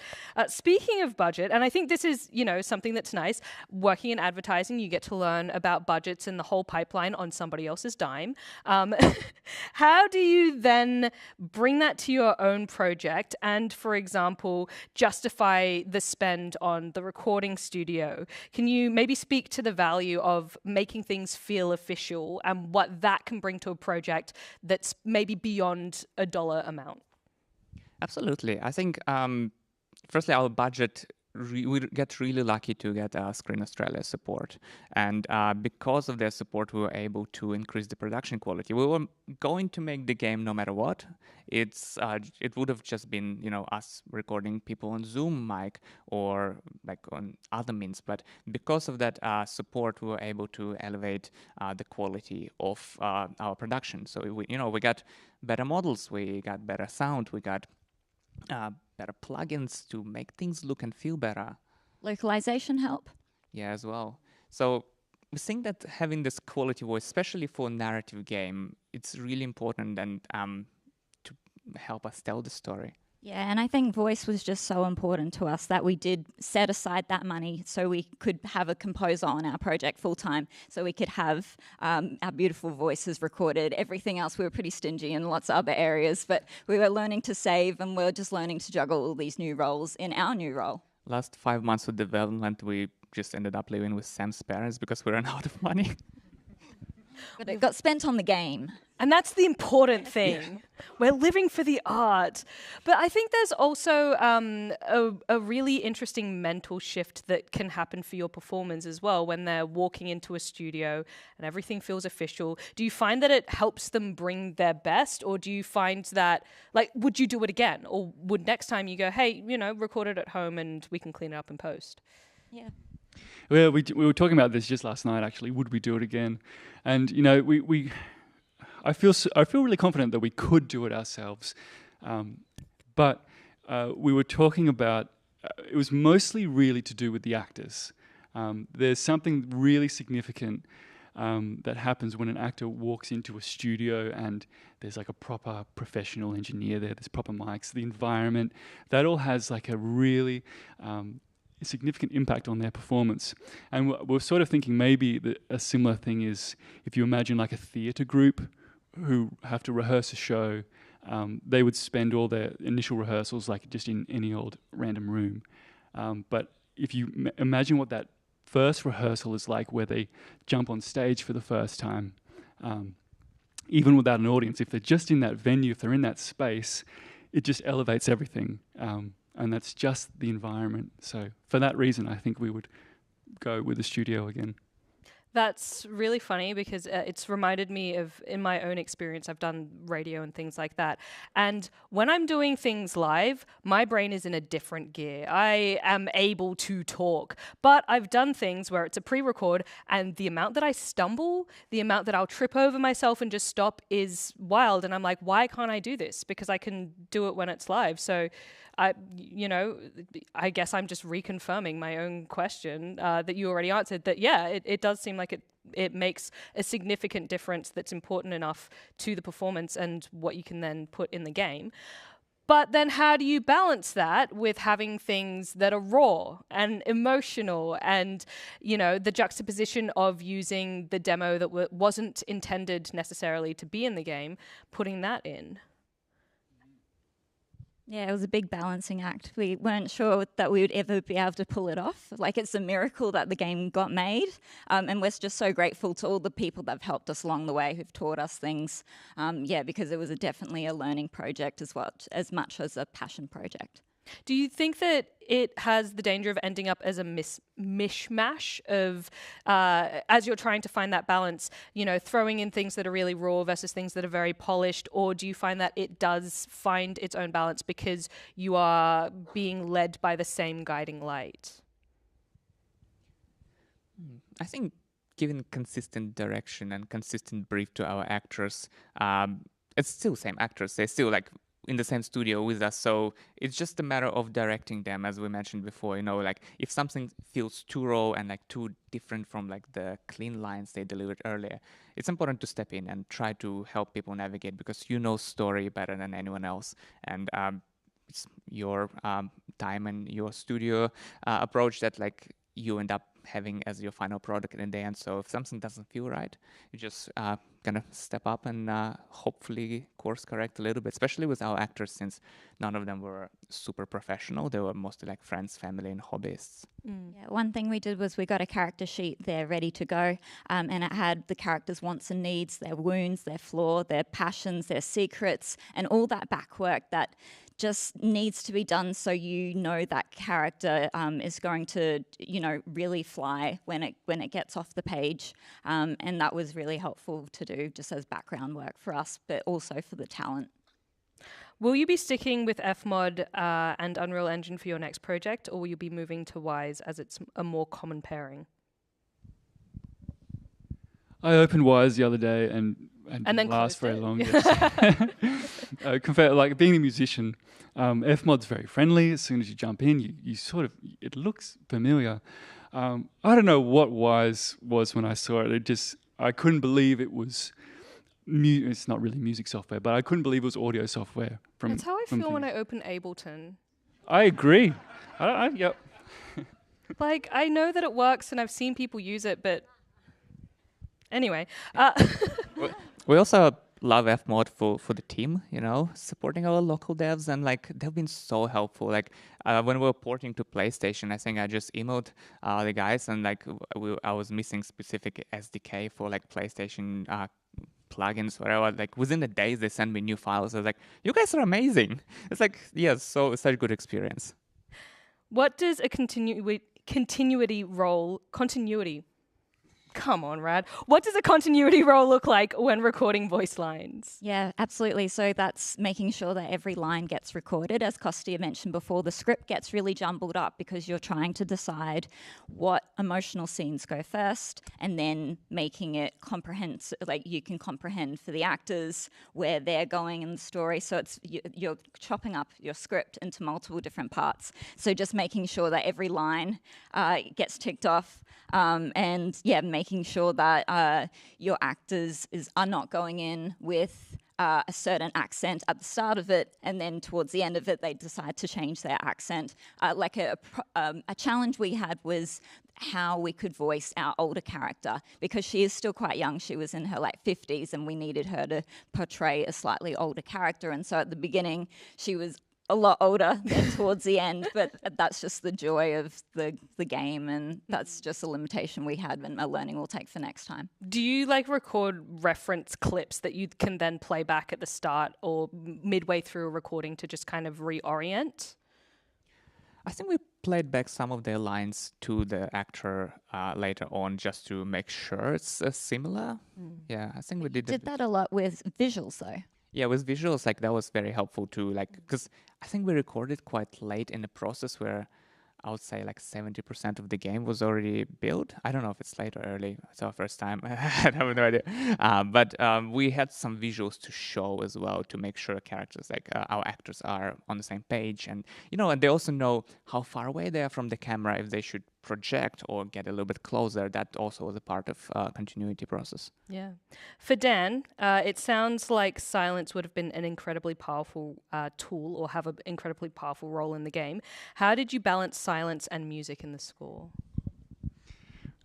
Speaking of budget, and I think this is, something that's nice, working in advertising, you get to learn about budgets and the whole pipeline on somebody else's dime. How do you then bring that to your own project and, for example, justify the spend on the recording studio? Can you maybe speak to the value of making things feel official and what that can bring to a project that's maybe beyond a dollar amount? Absolutely. I think, firstly, our budget, we get really lucky to get Screen Australia support. And because of their support, we were able to increase the production quality. We were going to make the game no matter what. It would have just been, us recording people on Zoom mic or on other means. But because of that support, we were able to elevate the quality of our production. So, we got better models, we got better sound, we got better plugins to make things look and feel better. Localization help? Yeah, as well. So we think that having this quality voice, especially for a narrative game, it's really important and to help us tell the story. Yeah, and I think voice was just so important to us that we did set aside that money so we could have a composer on our project full-time, so we could have our beautiful voices recorded. Everything else, we were pretty stingy in lots of other areas, but we were learning to save and we were just learning to juggle all these new roles in our new role. Last 5 months of development, we just ended up living with Sam's parents because we ran out of money. But it got spent on the game. And that's the important thing. We're living for the art. But I think there's also a really interesting mental shift that can happen for your performers as well when they're walking into a studio and everything feels official. Do you find that it helps them bring their best, or do you find that, like, would you do it again? Or would next time you go, hey, record it at home and we can clean it up in post? Yeah. Well, we were talking about this just last night, actually. Would we do it again? And, I feel really confident that we could do it ourselves, but we were talking about it was mostly really to do with the actors. There's something really significant that happens when an actor walks into a studio and there's like a proper professional engineer there. There's proper mics, the environment. That all has like a really significant impact on their performance. And we're sort of thinking maybe that a similar thing is if you imagine like a theatre group who have to rehearse a show, they would spend all their initial rehearsals like just in any old random room. But if you imagine what that first rehearsal is like, where they jump on stage for the first time, even without an audience, if they're just in that venue, if they're in that space, it just elevates everything. And that's just the environment. So for that reason, I think we would go with the studio again. That's really funny because it's reminded me of, in my own experience, I've done radio and things like that. And when I'm doing things live, my brain is in a different gear. I am able to talk, but I've done things where it's a pre-record and the amount that I stumble, the amount that I'll trip over myself and just stop is wild. And I'm like, why can't I do this? Because I can do it when it's live. So I guess I'm just reconfirming my own question that you already answered, that, yeah, it does seem like it makes a significant difference that's important enough to the performance and what you can then put in the game. But then how do you balance that with having things that are raw and emotional and, the juxtaposition of using the demo that wasn't intended necessarily to be in the game, putting that in? Yeah, it was a big balancing act. We weren't sure that we would ever be able to pull it off. Like, it's a miracle that the game got made. And we're just so grateful to all the people that have helped us along the way, who've taught us things. Because it was definitely a learning project as much as a passion project. Do you think that it has the danger of ending up as a mishmash of, as you're trying to find that balance, throwing in things that are really raw versus things that are very polished? Or do you find that it does find its own balance because you are being led by the same guiding light? I think giving consistent direction and consistent brief to our actors, it's still same actors. They're still like in the same studio with us, so it's just a matter of directing them, as we mentioned before. Like if something feels too raw and like too different from like the clean lines they delivered earlier, it's important to step in and try to help people navigate, because story better than anyone else, and it's your time and your studio approach that like you end up having as your final product in the end. So if something doesn't feel right, you just gonna step up and hopefully course correct a little bit, especially with our actors, since none of them were super professional. They were mostly like friends, family, and hobbyists. Yeah, one thing we did was we got a character sheet there ready to go, and it had the characters' wants and needs, their wounds, their flaw, their passions, their secrets, and all that back work that just needs to be done, so that character is going to really fly when it gets off the page, and that was really helpful to do just as background work for us, but also for the talent. Will you be sticking with Fmod and Unreal Engine for your next project, or will you be moving to Wise as it's a more common pairing? I opened Wise the other day and then didn't last very it. long. Yes. Like being a musician, Fmod's very friendly. As soon as you jump in, you sort of, it looks familiar. I don't know what Wise was when I saw it. I couldn't believe it was. It's not really music software, but I couldn't believe it was audio software. That's how I feel when I open Ableton. I agree. Yep. Like, I know that it works and I've seen people use it, but anyway. We also love Fmod for the team, supporting our local devs, and like they've been so helpful. Like when we were porting to PlayStation, I think I just emailed the guys, and like I was missing specific SDK for like PlayStation plugins, whatever. Like within the days, they send me new files. I was like, you guys are amazing. It's like, yes, so it's such a good experience. What does a continuity role, come on, Rad. What does a continuity role look like when recording voice lines? Yeah, absolutely. So that's making sure that every line gets recorded. As Kostia mentioned before, the script gets really jumbled up because you're trying to decide what emotional scenes go first and then making it like you can comprehend for the actors where they're going in the story. So it's you're chopping up your script into multiple different parts. So just making sure that every line gets ticked off. And making sure that your actors are not going in with a certain accent at the start of it, and then towards the end of it, they decide to change their accent. Like a challenge we had was how we could voice our older character, because she is still quite young. She was in her 50s, and we needed her to portray a slightly older character. And so at the beginning, she was a lot older than towards the end, but that's just the joy of the game, and that's just a limitation we had and a learning we'll take for next time. Do you record reference clips that you can then play back at the start or midway through a recording to just kind of reorient? I think we played back some of their lines to the actor later on just to make sure it's similar. Yeah, I think we did that a lot with visuals though. Yeah, with visuals, that was very helpful too. Because I think we recorded quite late in the process, where I would say 70% of the game was already built. I don't know if it's late or early. It's our first time. I have no idea. But we had some visuals to show as well to make sure characters, our actors, are on the same page, and and they also know how far away they are from the camera, if they should project or get a little bit closer. That also was a part of continuity process. Yeah. For Dan, it sounds like silence would have been an incredibly powerful tool, or have an incredibly powerful role in the game. How did you balance silence and music in the score?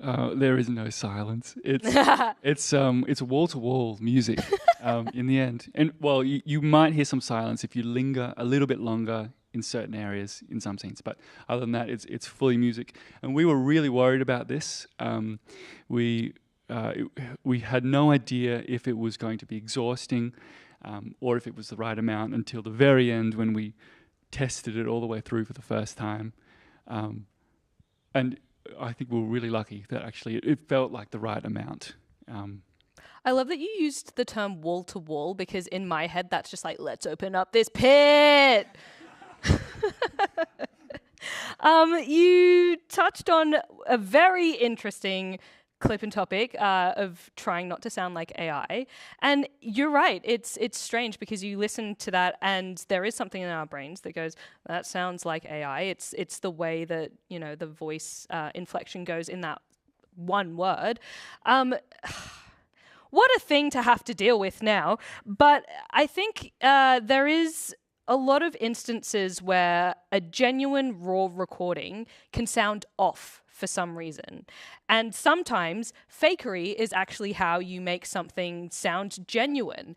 There is no silence. It's wall-to-wall music in the end. And well, you might hear some silence if you linger a little bit longer in certain areas in some scenes, but other than that, it's fully music. And we were really worried about this. We had no idea if it was going to be exhausting or if it was the right amount until the very end, when we tested it all the way through for the first time. And I think we were really lucky that actually it felt like the right amount. I love that you used the term wall to wall, because in my head that's just let's open up this pit. You touched on a very interesting clip and topic of trying not to sound like AI. And you're right, it's strange because you listen to that and there is something in our brains that goes, that sounds like AI. It's the way that, the voice inflection goes in that one word. What a thing to have to deal with now. But I think there is a lot of instances where a genuine raw recording can sound off for some reason. And sometimes fakery is actually how you make something sound genuine.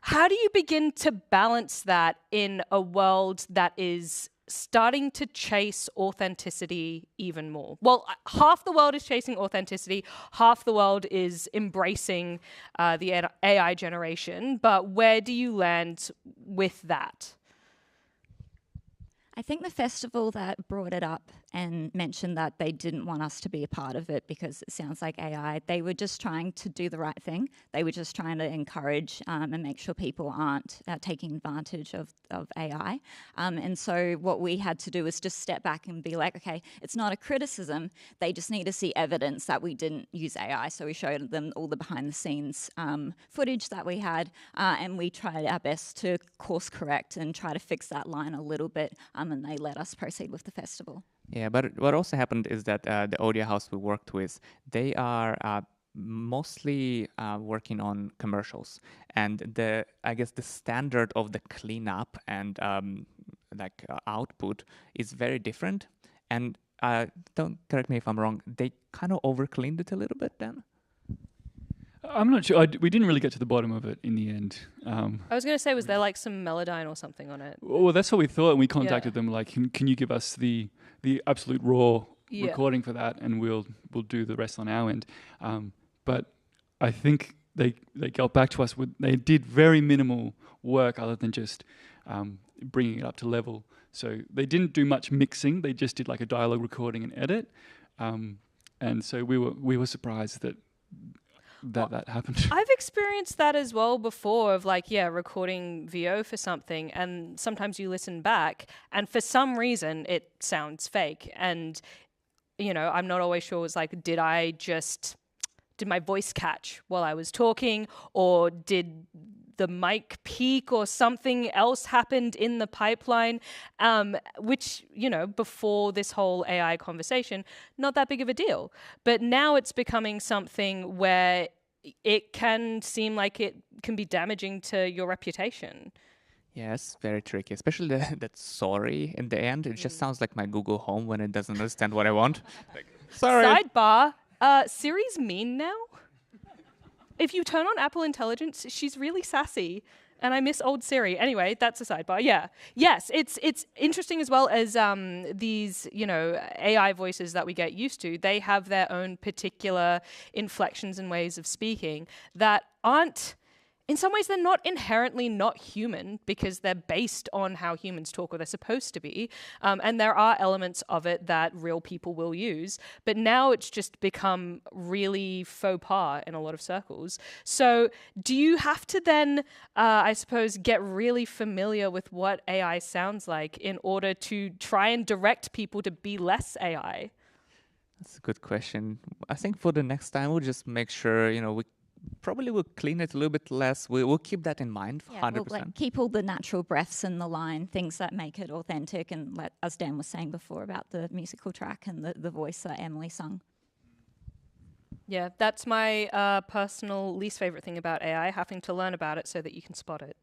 How do you begin to balance that in a world that is starting to chase authenticity even more? Well, half the world is chasing authenticity, half the world is embracing the AI generation, but where do you land with that? I think the festival that brought it up and mentioned that they didn't want us to be a part of it because it sounds like AI, they were just trying to do the right thing. They were just trying to encourage and make sure people aren't taking advantage of AI. And so what we had to do was just step back and be like, okay, it's not a criticism. They just need to see evidence that we didn't use AI. So we showed them all the behind the scenes footage that we had, and we tried our best to course correct and try to fix that line a little bit, and they let us proceed with the festival. Yeah, but what also happened is that the audio house we worked with, they are mostly working on commercials, and I guess the standard of the cleanup and output is very different. And don't correct me if I'm wrong, they kind of over cleaned it a little bit then. I'm not sure. We didn't really get to the bottom of it in the end. I was going to say, was there some Melodyne or something on it? Well, that's what we thought, and we contacted them can you give us the absolute raw recording for that, and we'll do the rest on our end. But I think they got back to us with, they did very minimal work other than just bringing it up to level. So they didn't do much mixing. They just did like a dialogue recording and edit. And so we were surprised that happened. I've experienced that as well before of like, recording VO for something, and sometimes you listen back and for some reason it sounds fake. And, you know, I'm not always sure, it's like, did my voice catch while I was talking, or did the mic peak or something else happened in the pipeline, which, you know, before this whole AI conversation, not that big of a deal. But now it's becoming something where it can seem like it can be damaging to your reputation. Yes, very tricky, especially that sorry in the end. It just sounds like my Google Home when it doesn't understand what I want. Like, sorry. Sidebar, Siri's mean now. If you turn on Apple Intelligence, she's really sassy, and I miss old Siri. Anyway, that's a sidebar. Yeah. Yes, it's interesting as well as these, you know, AI voices that we get used to. They have their own particular inflections and ways of speaking that aren't, in some ways, they're not inherently not human because they're based on how humans talk, or they're supposed to be. And there are elements of it that real people will use. But now it's just become really faux pas in a lot of circles. So do you have to then, I suppose, get really familiar with what AI sounds like in order to try and direct people to be less AI? That's a good question. I think for the next time, we'll just make sure, you know, we probably will clean it a little bit less. We'll keep that in mind, 100%. We'll like keep all the natural breaths in the line, things that make it authentic, and as Dan was saying before about the musical track and the voice that Emily sung. Yeah, that's my personal least favorite thing about AI, having to learn about it so that you can spot it.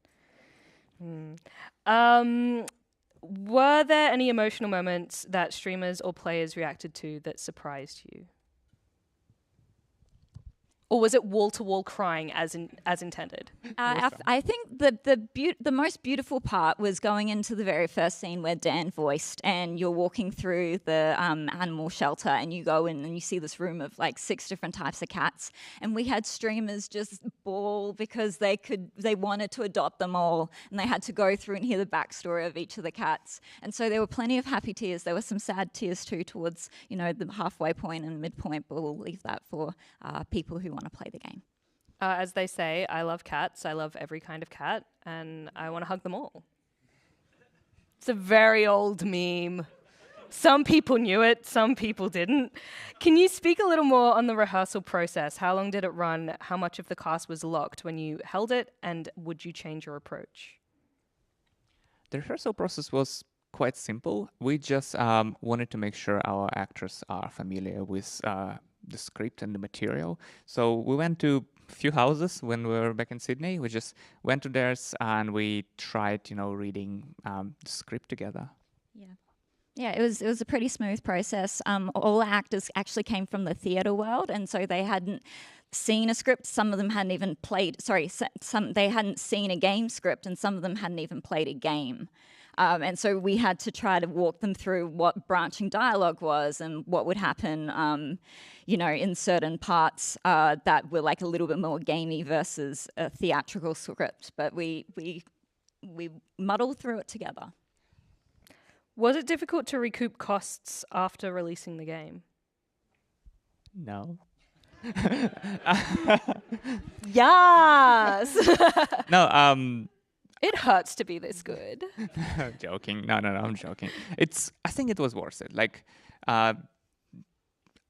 Were there any emotional moments that streamers or players reacted to that surprised you? Or was it wall-to-wall crying as intended? I think the most beautiful part was going into the very first scene where Dan voiced, and you're walking through the animal shelter, and you go in and you see this room of like 6 different types of cats, and we had streamers just bawl because they wanted to adopt them all, and they had to go through and hear the backstory of each of the cats. And so there were plenty of happy tears. There were some sad tears too towards, you know, the halfway point and midpoint, but we'll leave that for people who want to play the game. As they say, I love cats. I love every kind of cat, and I want to hug them all. It's a very old meme. Some people knew it, some people didn't. Can you speak a little more on the rehearsal process? How long did it run? How much of the cast was locked when you held it? And would you change your approach? The rehearsal process was quite simple. We just wanted to make sure our actors are familiar with the script and the material. So we went to a few houses when we were back in Sydney. We just went to theirs and we tried, you know, reading the script together. Yeah, it was a pretty smooth process. All actors actually came from the theatre world, and so they hadn't seen a script. Some of them hadn't even played. They hadn't seen a game script, and some of them hadn't even played a game. And so we had to try to walk them through what branching dialogue was and what would happen, you know, in certain parts that were like a little bit more gamey versus a theatrical script. But we muddled through it together. Was it difficult to recoup costs after releasing the game? No. Yes! No, it hurts to be this good. I'm joking. No, I'm joking. I think it was worth it. Like,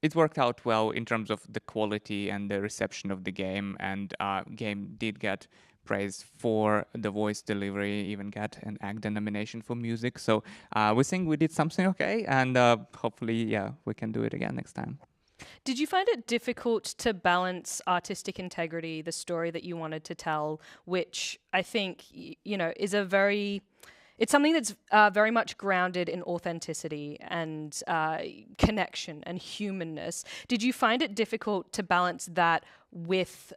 it worked out well in terms of the quality and the reception of the game, and game did get praise for the voice delivery, even got an ACDA nomination for music. So we think we did something okay, and hopefully, yeah, we can do it again next time. Did you find it difficult to balance artistic integrity, the story that you wanted to tell, which I think, you know, is it's something that's very much grounded in authenticity and connection and humanness. Did you find it difficult to balance that with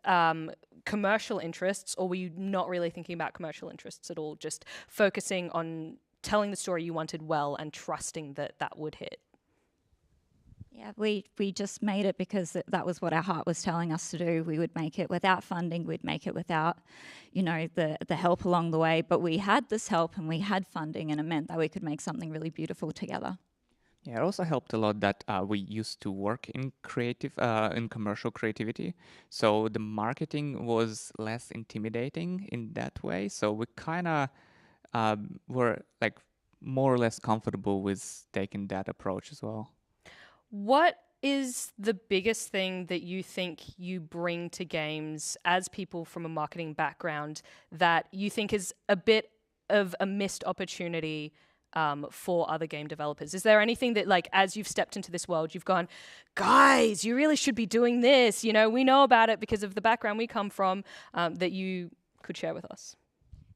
commercial interests, or were you not really thinking about commercial interests at all, just focusing on telling the story you wanted well and trusting that that would hit? Yeah, we just made it because that was what our heart was telling us to do. We would make it without funding. We'd make it without, the help along the way. But we had this help and we had funding, and it meant that we could make something really beautiful together. Yeah, it also helped a lot that we used to work in in commercial creativity. So the marketing was less intimidating in that way. So we kind of were like more or less comfortable with taking that approach as well. What is the biggest thing that you think you bring to games as people from a marketing background that you think is a bit of a missed opportunity for other game developers? Is there anything that, like, as you've stepped into this world, you've gone, guys, you really should be doing this, we know about it because of the background we come from, that you could share with us?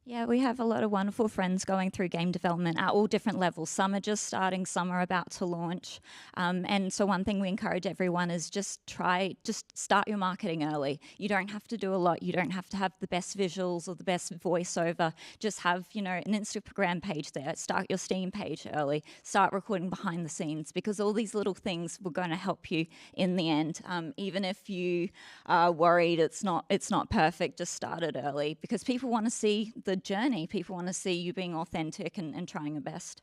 Yeah, we have a lot of wonderful friends going through game development at all different levels. Some are just starting, some are about to launch. And so one thing we encourage everyone is just start your marketing early. You don't have to do a lot. You don't have to have the best visuals or the best voiceover. Just have, an Instagram page there. Start your Steam page early. Start recording behind the scenes, because all these little things were going to help you in the end. Even if you are worried it's not perfect, just start it early, because people want to see the journey. People want to see you being authentic and trying your best.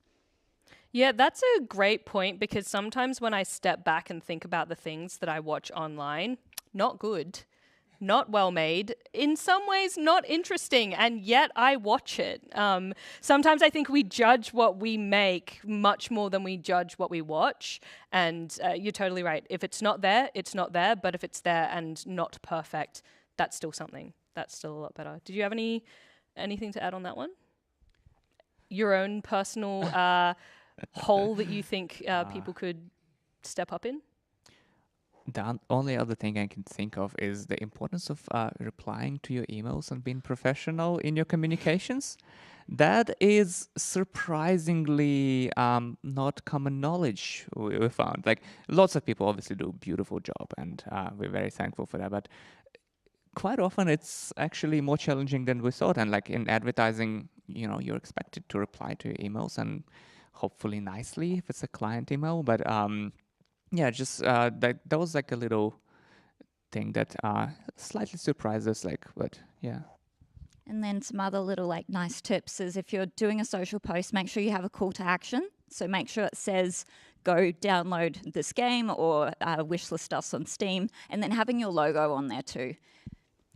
Yeah, that's a great point, because sometimes when I step back and think about the things that I watch online, not good, not well made, in some ways not interesting, and yet I watch it. Sometimes I think we judge what we make much more than we judge what we watch, and you're totally right. If it's not there, it's not there, but if it's there and not perfect, that's still something. That's still a lot better. Did you have anything to add on that one? Your own personal hole that you think people could step up in? The only other thing I can think of is the importance of replying to your emails and being professional in your communications. That is surprisingly not common knowledge, we found. Like, lots of people obviously do a beautiful job, and we're very thankful for that, but quite often it's actually more challenging than we thought. And like in advertising, you're expected to reply to your emails, and hopefully nicely if it's a client email. But that was like a little thing that slightly surprised us. But yeah. And then some other little nice tips is, if you're doing a social post, make sure you have a call to action. So make sure it says, go download this game, or wishlist us on Steam, and then having your logo on there too.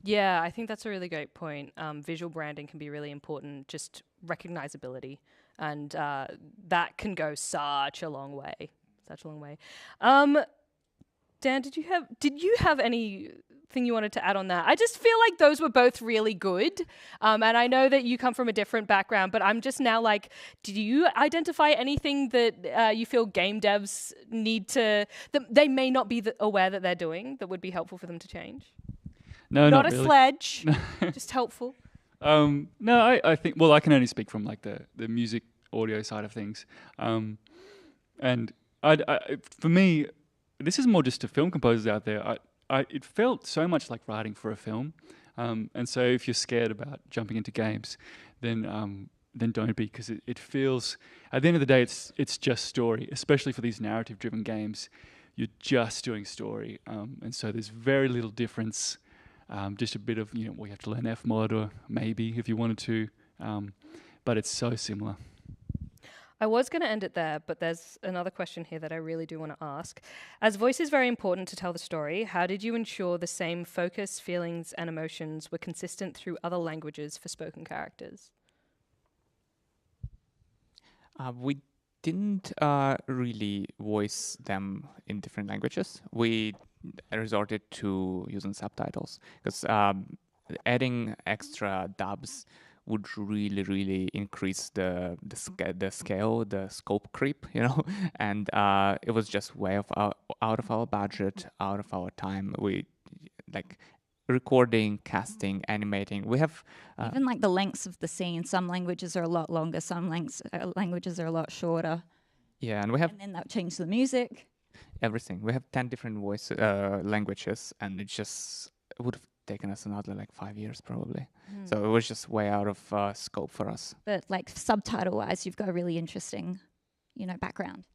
Yeah, I think that's a really great point. Visual branding can be really important, just recognizability. And that can go such a long way. Dan, did you have anything you wanted to add on that? I just feel like those were both really good. And I know that you come from a different background, but I'm just now like, did you identify anything that you feel game devs that they may not be aware that they're doing, that would be helpful for them to change? No, not not a really. sledge, just helpful. No, I think, well, I can only speak from like the music audio side of things. And for me, this is more just to film composers out there. It felt so much like writing for a film. And so if you're scared about jumping into games, then don't be, because it feels, at the end of the day, it's just story, especially for these narrative-driven games. You're just doing story. And so there's very little difference. Just a bit of, you have to learn F mod, or maybe if you wanted to, but it's so similar. I was going to end it there, but there's another question here that I really do want to ask. As voice is very important to tell the story, how did you ensure the same focus, feelings, and emotions were consistent through other languages for spoken characters? We didn't really voice them in different languages. We resorted to using subtitles, because adding extra dubs would really, really increase the scale, the scope creep, and it was just way out of our budget, out of our time. We recording, casting, animating. We have even the lengths of the scene. Some languages are a lot longer. Some languages are a lot shorter. Yeah, and we have, and then that changed the music. Everything. We have 10 different languages, and it would have taken us another 5 years probably. So it was just way out of scope for us. But subtitle wise, you've got a really interesting, background.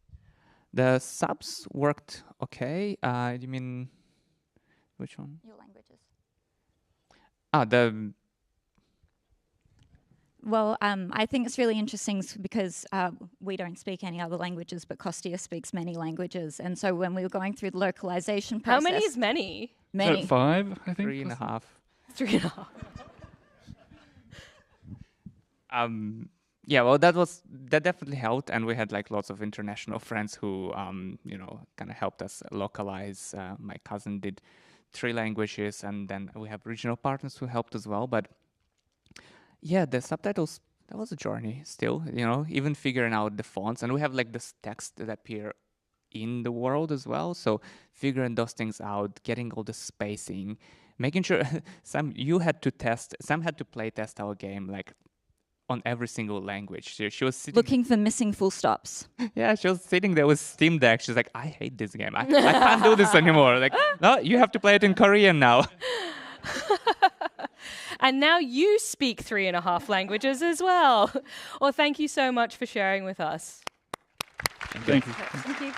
The subs worked okay. You mean which one? Your languages. Well, I think it's really interesting because we don't speak any other languages, but Kostia speaks many languages. And so when we were going through the localization process... How many is many? Many. So 5, I think. 3.5. 3.5. Yeah, well, that definitely helped, and we had like lots of international friends who, kind of helped us localize. My cousin did 3 languages, and then we have regional partners who helped as well. But yeah, the subtitles, that was a journey still, even figuring out the fonts, and we have like this text that appear in the world as well. So figuring those things out, getting all the spacing, making sure Sam had to play test our game like on every single language. She was sitting Looking for missing full stops. Yeah, she was sitting there with Steam Deck. She's like, I hate this game. I can't do this anymore. Like, no, you have to play it in Korean now. And now you speak 3.5 languages as well. Well, thank you so much for sharing with us. Thank you. Thank you. You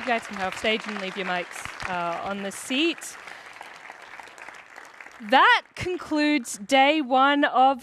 guys can come off stage and leave your mics on the seat. That concludes day 1 of